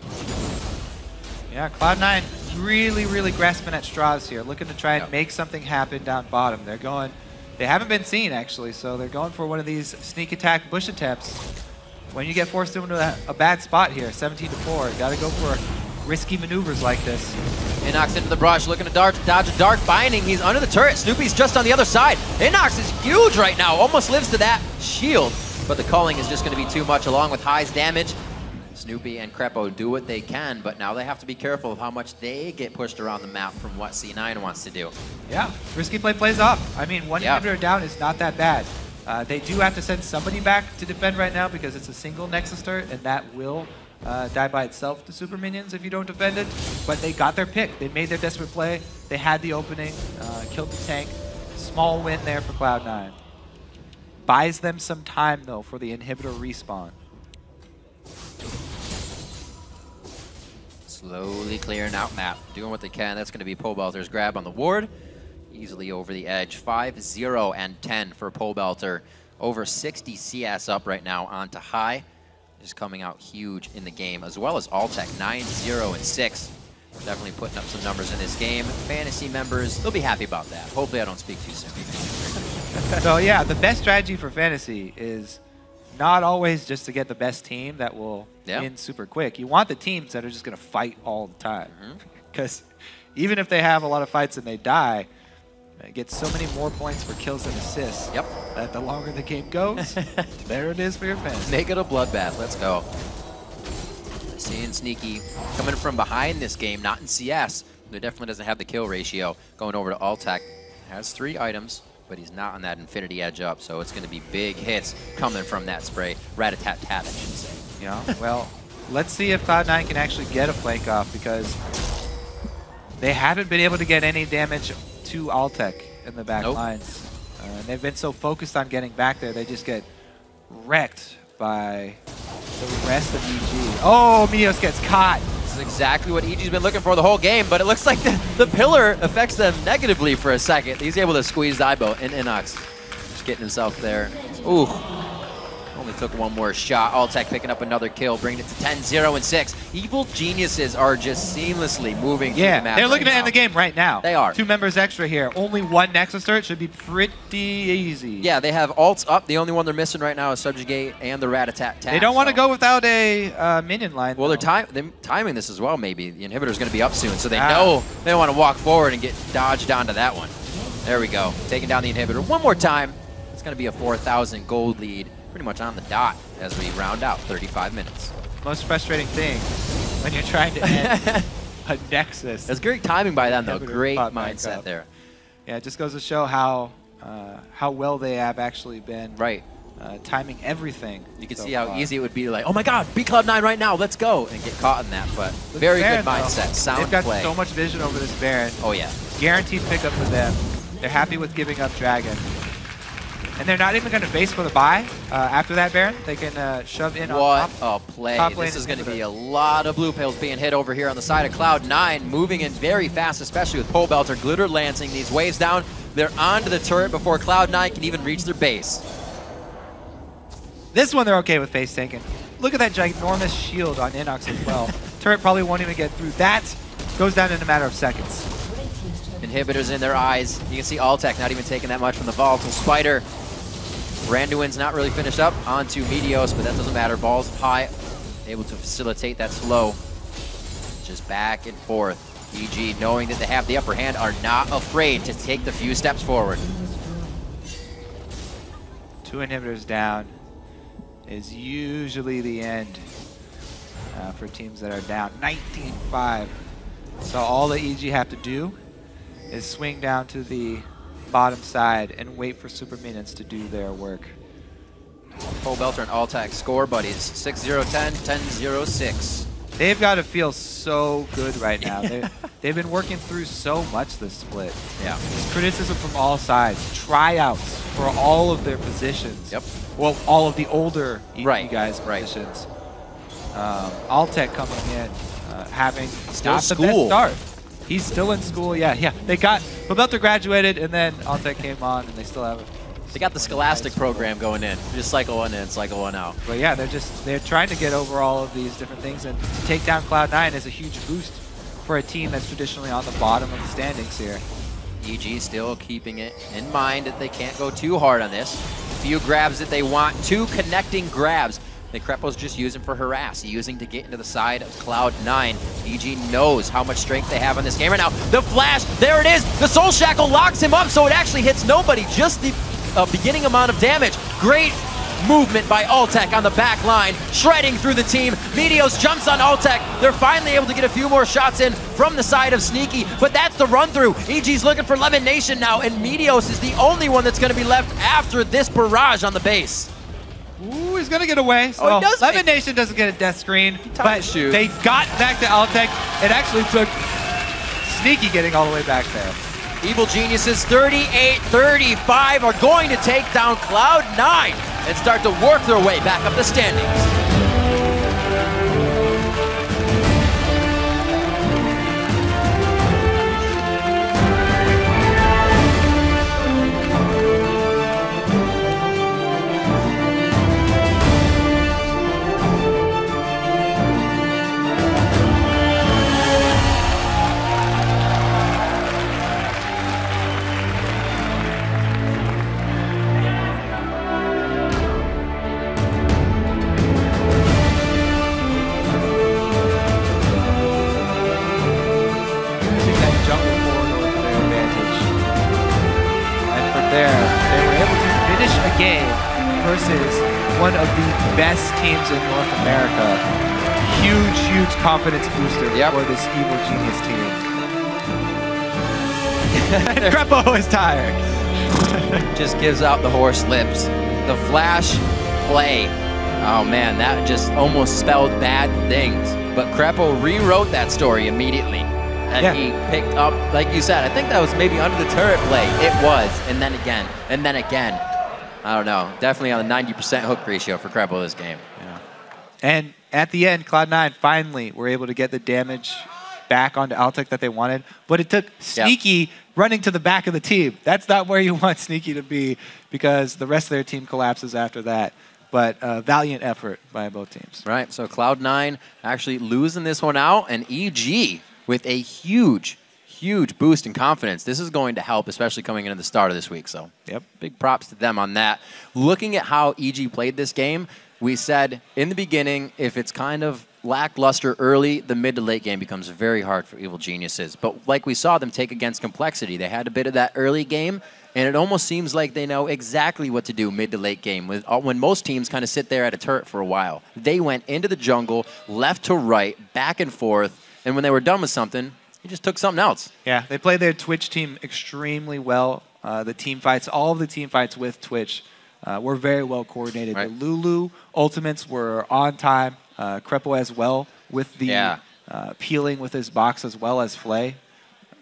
Yeah, Cloud9 really grasping at straws here, looking to try and make something happen down bottom. They haven't been seen actually, so they're going for one of these sneak attack bush attempts. When you get forced into a bad spot here, 17-4, gotta go for risky maneuvers like this. Innox into the brush, looking to dodge a dark binding. He's under the turret. Snoopeh's just on the other side. Innox is huge right now, almost lives to that shield, but the culling is just going to be too much along with High's damage. Snoopeh and Krepo do what they can, but now they have to be careful of how much they get pushed around the map from what C9 wants to do. Yeah, risky play plays off. I mean, 1 inhibitor down is not that bad. They do have to send somebody back to defend right now because it's a single Nexus turret, and that will die by itself to super minions if you don't defend it. But they got their pick. They made their desperate play. They had the opening, killed the tank. Small win there for Cloud9. Buys them some time, though, for the inhibitor respawn. Slowly clearing out map, doing what they can. That's going to be Pobelter's grab on the ward. Easily over the edge. 5-0 and 10 for Pobelter. Over 60 CS up right now onto High. Just coming out huge in the game, as well as Altec 9-0 and 6. Definitely putting up some numbers in this game. Fantasy members, they'll be happy about that. Hopefully I don't speak too soon. So yeah, the best strategy for fantasy is not always just to get the best team that will win super quick. You want the teams that are just going to fight all the time. Because even if they have a lot of fights and they die, they get so many more points for kills and assists. Yep. That the longer the game goes, there it is for your fans. Make it a bloodbath. Let's go. Seeing Sneaky coming from behind this game, not in CS. He definitely doesn't have the kill ratio. Going over to Altec. Has 3 items, but he's not on that Infinity Edge up, so it's going to be big hits coming from that spray. Rat-a-tat-tat, I should say. Yeah, well, let's see if Cloud9 can actually get a flank off, because they haven't been able to get any damage to Altec in the back lines. And they've been so focused on getting back there, they just get wrecked by the rest of EG. Oh, Meteos gets caught. This is exactly what EG's been looking for the whole game, but it looks like the pillar affects them negatively for a second. He's able to squeeze Daibo and Innox. Just getting himself there. Ooh. Only took one more shot. Altec picking up another kill, bringing it to 10-0 and 6. Evil Geniuses are just seamlessly moving through the map. They're looking to end the game right now. They are. 2 members extra here. Only 1 Nexus start should be pretty easy. Yeah, they have ults up. The only one they're missing right now is Subjugate and the Rat-a-tat-tat. They don't want to go without a minion line. Well, they're timing this as well, maybe. The inhibitor's going to be up soon, so they know they don't want to walk forward and get dodged onto that one. There we go. Taking down the inhibitor one more time. It's going to be a 4,000 gold lead. Pretty much on the dot as we round out 35 minutes. Most frustrating thing when you're trying to end a Nexus. That's great timing by them, though. Great mindset there. Yeah, it just goes to show how well they have actually been timing everything. You can see how easy it would be to like, oh my god, beat Cloud9 right now, let's go, and get caught in that. But very good mindset, sound play. They've got so much vision over this Baron. Oh yeah. Guaranteed pickup for them. They're happy with giving up Dragon. And they're not even going to base for the buy after that Baron. They can shove in on top. What a play. This is going to be a lot of blue pills being hit over here on the side of Cloud9. Moving in very fast, especially with Pobelter. Glitter lancing these waves down. They're onto the turret before Cloud9 can even reach their base. This one they're okay with face taking. Look at that ginormous shield on Innox as well. Turret probably won't even get through. That goes down in a matter of seconds. Inhibitors in their eyes. You can see Altec not even taking that much from the volatile spider. Randuin's not really finished up onto Meteos, but that doesn't matter. Balls high, able to facilitate that slow. Just back and forth. EG, knowing that they have the upper hand, are not afraid to take the few steps forward. 2 inhibitors down is usually the end for teams that are down. 19-5. So all that EG have to do is swing down to the bottom side and wait for super minions to do their work. Pobelter and Altec score buddies. 6-0-10, 10-0-6. They've got to feel so good right now. They've been working through so much this split. Yeah. There's criticism from all sides. Tryouts for all of their positions. Yep. Well, all of the older EG guys' positions. Altec coming in, having still not the best start. He's still in school, yeah. They got Pobelter graduated, and then Altec came on, and they still have. They got the Scholastic program going in. Just cycle one in, cycle one out. But yeah, they're trying to get over all of these different things, and to take down Cloud9 is a huge boost for a team that's traditionally on the bottom of the standings here. EG still keeping it in mind that they can't go too hard on this. A few grabs that they want, 2 connecting grabs. The Krepo's just using for harass, using to get into the side of Cloud9. EG knows how much strength they have on this game right now. The flash, there it is. The Soul Shackle locks him up, so it actually hits nobody, just the beginning amount of damage. Great movement by Altec on the back line, shredding through the team. Meteos jumps on Altec. They're finally able to get a few more shots in from the side of Sneaky, but that's the run through. EG's looking for LemonNation now, and Meteos is the only one that's going to be left after this barrage on the base. Ooh, he's going to get away. So LemonNation doesn't get a death screen, but they got back to Altec. It actually took Sneaky getting all the way back there. Evil Geniuses 38-35 are going to take down Cloud9 and start to work their way back up the standings. Versus one of the best teams in North America. Huge confidence booster for this Evil Genius team. Krepo is tired. Just gives out the horse lips. The flash play. Oh man, that just almost spelled bad things. But Krepo rewrote that story immediately. And he picked up, like you said, I think that was maybe under the turret play. It was, and then again, and then again. I don't know. Definitely on the 90% hook ratio for Krepo this game. Yeah. And at the end, Cloud9 finally were able to get the damage back onto Altec that they wanted, but it took Sneaky running to the back of the team. That's not where you want Sneaky to be because the rest of their team collapses after that. But valiant effort by both teams. Right, so Cloud9 actually losing this one out, and EG with a huge boost in confidence. This is going to help, especially coming into the start of this week. So big props to them on that. Looking at how EG played this game, we said in the beginning, if it's kind of lackluster early, the mid to late game becomes very hard for Evil Geniuses. But like we saw them take against Complexity, they had a bit of that early game, and it almost seems like they know exactly what to do mid to late game. When most teams kind of sit there at a turret for a while, they went into the jungle, left to right, back and forth, and when they were done with something, he just took something else. Yeah, they played their Twitch team extremely well. The team fights, all of the team fights with Twitch were very well coordinated. Right. The Lulu ultimates were on time. Krepo as well with the peeling with his box as well as Flay.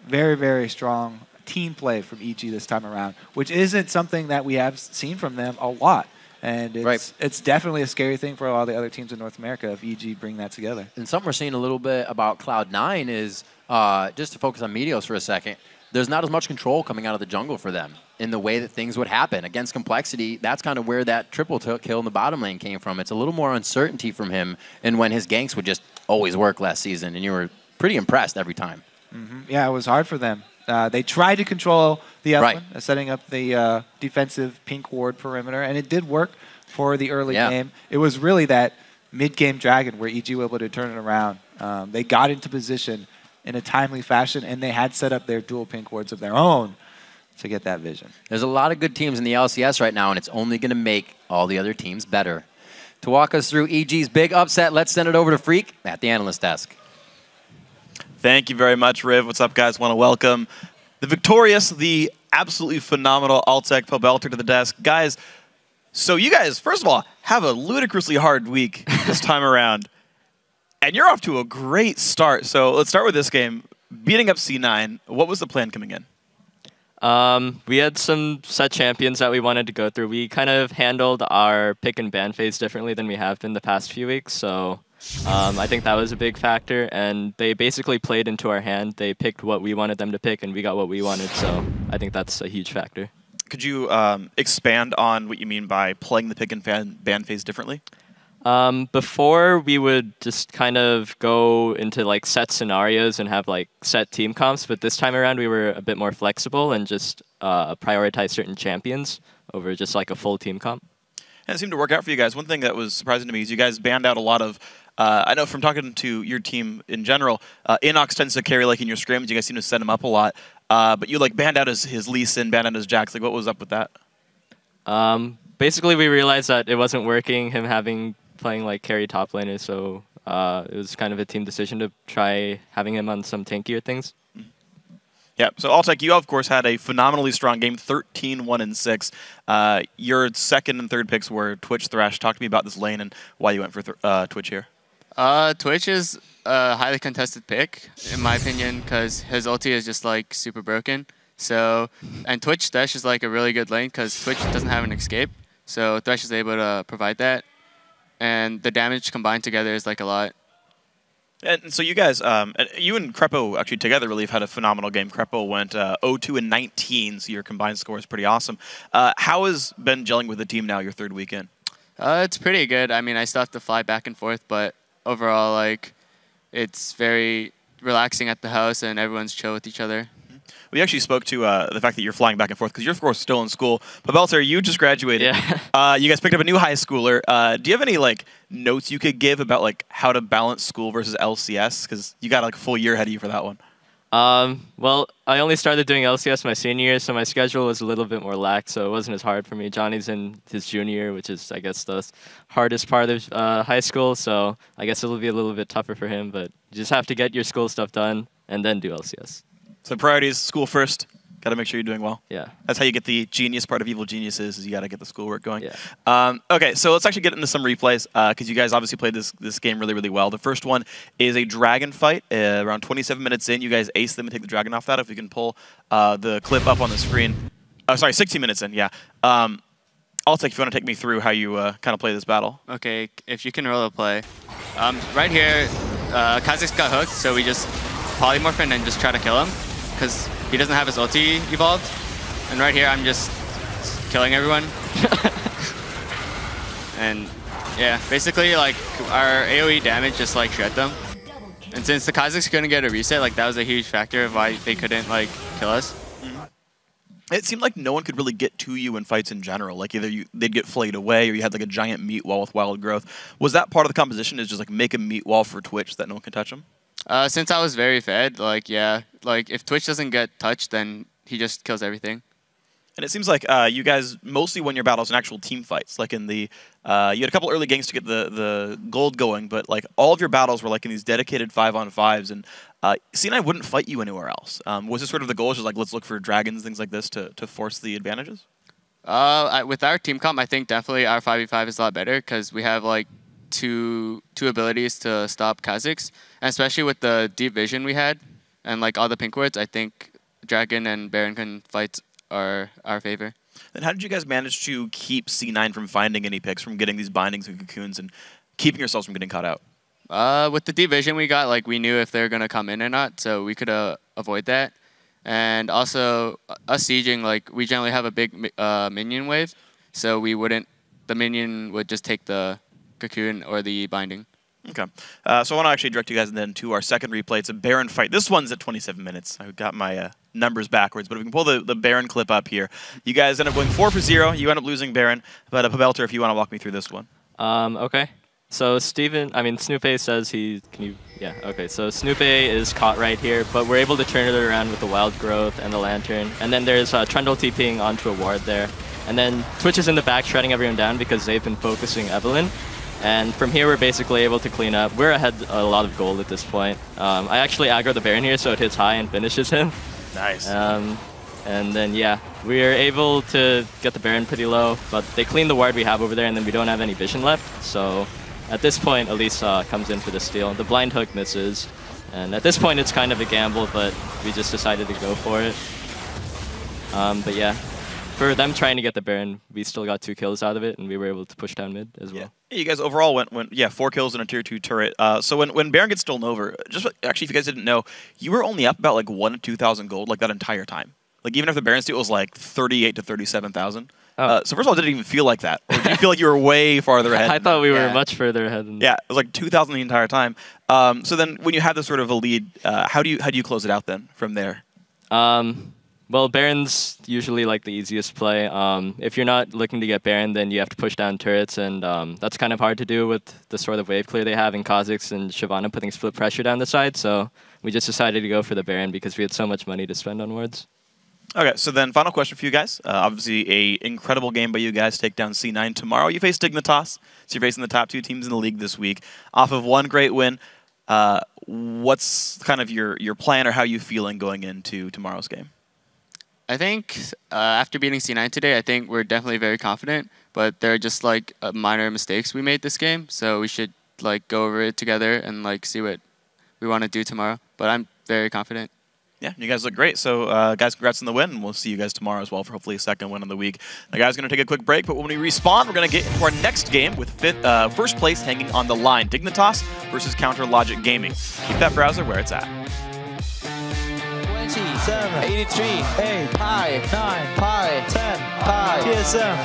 Very, very strong team play from EG this time around, which isn't something that we have seen from them a lot. And it's definitely a scary thing for a lot of the other teams in North America if EG bring that together. And something we're seeing a little bit about Cloud9 is, just to focus on Meteos for a second, there's not as much control coming out of the jungle for them in the way that things would happen. Against Complexity, that's kind of where that triple kill in the bottom lane came from. It's a little more uncertainty from him, and when his ganks would just always work last season, and you were pretty impressed every time. Yeah, it was hard for them. They tried to control the Evelynn, setting up the defensive pink ward perimeter, and it did work for the early game. It was really that mid-game dragon where EG were able to turn it around. They got into position in a timely fashion, and they had set up their dual pink wards of their own to get that vision. There's a lot of good teams in the LCS right now, and it's only going to make all the other teams better. To walk us through EG's big upset, let's send it over to Freak at the analyst desk. Thank you very much, Riv. What's up, guys? Want to welcome the victorious, the absolutely phenomenal Altec Pobelter to the desk. Guys, so you guys, first of all, have a ludicrously hard week this time around. And you're off to a great start. So let's start with this game. Beating up C9, what was the plan coming in? We had some set champions that we wanted to go through. We kind of handled our pick and ban phase differently than we have been the past few weeks. So I think that was a big factor. And they basically played into our hand. They picked what we wanted them to pick, and we got what we wanted. So I think that's a huge factor. Could you expand on what you mean by playing the pick and ban phase differently? Before, we would just kind of go into like set scenarios and have like set team comps, but this time around we were a bit more flexible and just prioritize certain champions over just like a full team comp. And it seemed to work out for you guys. One thing that was surprising to me is you guys banned out a lot of, I know from talking to your team in general, Innox tends to carry like in your scrims, you guys seem to set him up a lot, but you like banned out his Lee Sin, banned out his Jax. Like what was up with that? Basically we realized that it wasn't working, him playing like carry top laner, so it was kind of a team decision to try having him on some tankier things. Yeah, so Altec, you of course had a phenomenally strong game, 13-1-6. Your second and third picks were Twitch, Thresh. Talk to me about this lane and why you went for Twitch here. Twitch is a highly contested pick, in my opinion, because his ulti is just like super broken. So, and Twitch Thresh is like a really good lane because Twitch doesn't have an escape. So Thresh is able to provide that. And the damage combined together is like a lot. And so you guys, you and Krepo actually together really have had a phenomenal game. Krepo went 0-2-19, so your combined score is pretty awesome. How has been gelling with the team now, your third week in? It's pretty good. I mean, I still have to fly back and forth, but overall, like, it's very relaxing at the house and everyone's chill with each other. We actually spoke to the fact that you're flying back and forth because you're, of course, still in school. Pobelter, you just graduated. Yeah. You guys picked up a new high schooler. Do you have any like notes you could give about like how to balance school versus LCS? Because you got like a full year ahead of you for that one. Well, I only started doing LCS my senior year, so my schedule was a little bit more lax, so it wasn't as hard for me. Johnny's in his junior year, which is, I guess, the hardest part of high school, so I guess it'll be a little bit tougher for him, but you just have to get your school stuff done and then do LCS. So priorities, school first? Got to make sure you're doing well. Yeah. That's how you get the genius part of Evil Geniuses, is you got to get the schoolwork going. Yeah. Okay, so let's actually get into some replays, because you guys obviously played this game really, really well. The first one is a dragon fight. Around 27 minutes in, you guys ace them and take the dragon off that. If you can pull the clip up on the screen. Oh, sorry, 16 minutes in, yeah. Altec, if you want to take me through how you kind of play this battle. Okay, if you can roll a play. Right here, Kha'Zix got hooked, so we just polymorph in and just try to kill him, because he doesn't have his ulti evolved. And right here, I'm just killing everyone. And yeah, basically, like, our AoE damage just, like, shred them. And since the Kha'Zix couldn't get a reset, like, that was a huge factor of why they couldn't, like, kill us. It seemed like no one could really get to you in fights in general. Like, either they'd get flayed away, or you had, like, a giant meat wall with wild growth. Was that part of the composition, is just, like, make a meat wall for Twitch that no one can touch him? Since I was very fed, like, yeah. Like, if Twitch doesn't get touched, then he just kills everything. And it seems like you guys mostly win your battles in actual team fights. Like in the, you had a couple early games to get the gold going, but like all of your battles were like in these dedicated 5-on-5s, and C9 wouldn't fight you anywhere else. Was this sort of the goal, just like let's look for dragons, things like this to force the advantages? With our team comp, I think definitely our 5v5 is a lot better, because we have like two abilities to stop Kha'Zix, and especially with the deep vision we had and like all the pink wards, I think Dragon and Baron can fight our favor. Then how did you guys manage to keep C9 from finding any picks, from getting these bindings and cocoons, and keeping yourselves from getting caught out? With the deep vision we got, like, we knew if they're gonna come in or not, so we could avoid that. And also, us sieging, like, we generally have a big minion wave, so the minion would just take the cocoon or the binding. Okay. So I want to actually direct you guys then to our second replay. It's a Baron fight. This one's at 27 minutes. I got my numbers backwards, but if we can pull the Baron clip up here. You guys end up going 4-for-0. You end up losing Baron. But Pobelter, if you want to walk me through this one. Okay. So Snoopeh says okay, so Snoopeh is caught right here, but we're able to turn it around with the wild growth and the lantern. And then there's Trundle TPing onto a ward there. And then Twitch is in the back shredding everyone down because they've been focusing Evelynn. And from here, we're basically able to clean up. We're ahead a lot of gold at this point. I actually aggro the Baron here, so it hits high and finishes him. Nice. And then, yeah, we are able to get the Baron pretty low, but they clean the ward we have over there, and then we don't have any vision left. So at this point, Elise comes in for the steal. The blind hook misses. And at this point, it's kind of a gamble, but we just decided to go for it. But yeah, for them trying to get the Baron, we still got 2 kills out of it, and we were able to push down mid as well. Yeah, you guys overall went 4 kills in a tier 2 turret. So when Baron gets stolen over, actually, if you guys didn't know, you were only up about like 1,000 to 2,000 gold like that entire time. Like even if the Baron steal was like 38 to 37,000. So first of all, did it even feel like that? Or did you feel like you were way farther ahead? I thought we were much further ahead. Yeah, it was like 2,000 the entire time. So then when you have this sort of a lead, how do you close it out then from there? Well, Baron's usually like the easiest play. If you're not looking to get Baron, then you have to push down turrets, and that's kind of hard to do with the sort of wave clear they have in Kha'Zix and Shyvana putting split pressure down the side. So we just decided to go for the Baron because we had so much money to spend on wards. Okay, so then final question for you guys. Obviously, a incredible game by you guys. Take down C9 tomorrow. You face Dignitas, so you're facing the top 2 teams in the league this week. Off of one great win, what's kind of your plan, or how you feeling going into tomorrow's game? I think after beating C9 today, I think we're definitely very confident, but there are just like minor mistakes we made this game, so we should like go over it together and like see what we want to do tomorrow. But I'm very confident. Yeah, you guys look great. So, guys, congrats on the win, and we'll see you guys tomorrow as well for hopefully a second win of the week. The guys are going to take a quick break, but when we respawn, we're going to get into our next game with first place hanging on the line. Dignitas versus Counter Logic Gaming. Keep that browser where it's at. 7, 83, 8, pi, 9, pi, 10, pi, TSM.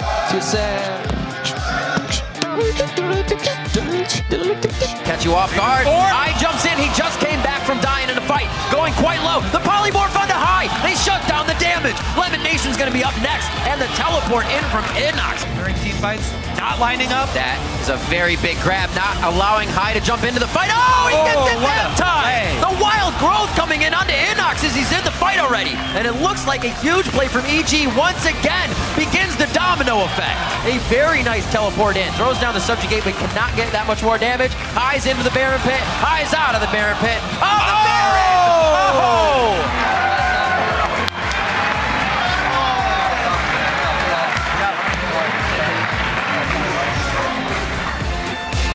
Catch you off guard. I jumps in. He just came back from dying in a fight. Going quite low. The polymorph onto high. They shut down the damage. LemonNation's going to be up next. And the teleport in from Innox. During team fights, not lining up. That is a very big grab. Not allowing High to jump into the fight. Oh, he gets it that time. The wild growth coming in onto Innox as he's in the fight already. And it looks like a huge play from EG once again. Begins the domino effect. A very nice teleport in. Throws down the subjugate, but cannot get that much more damage. High's into the Baron pit. High's out of the Baron pit. Oh!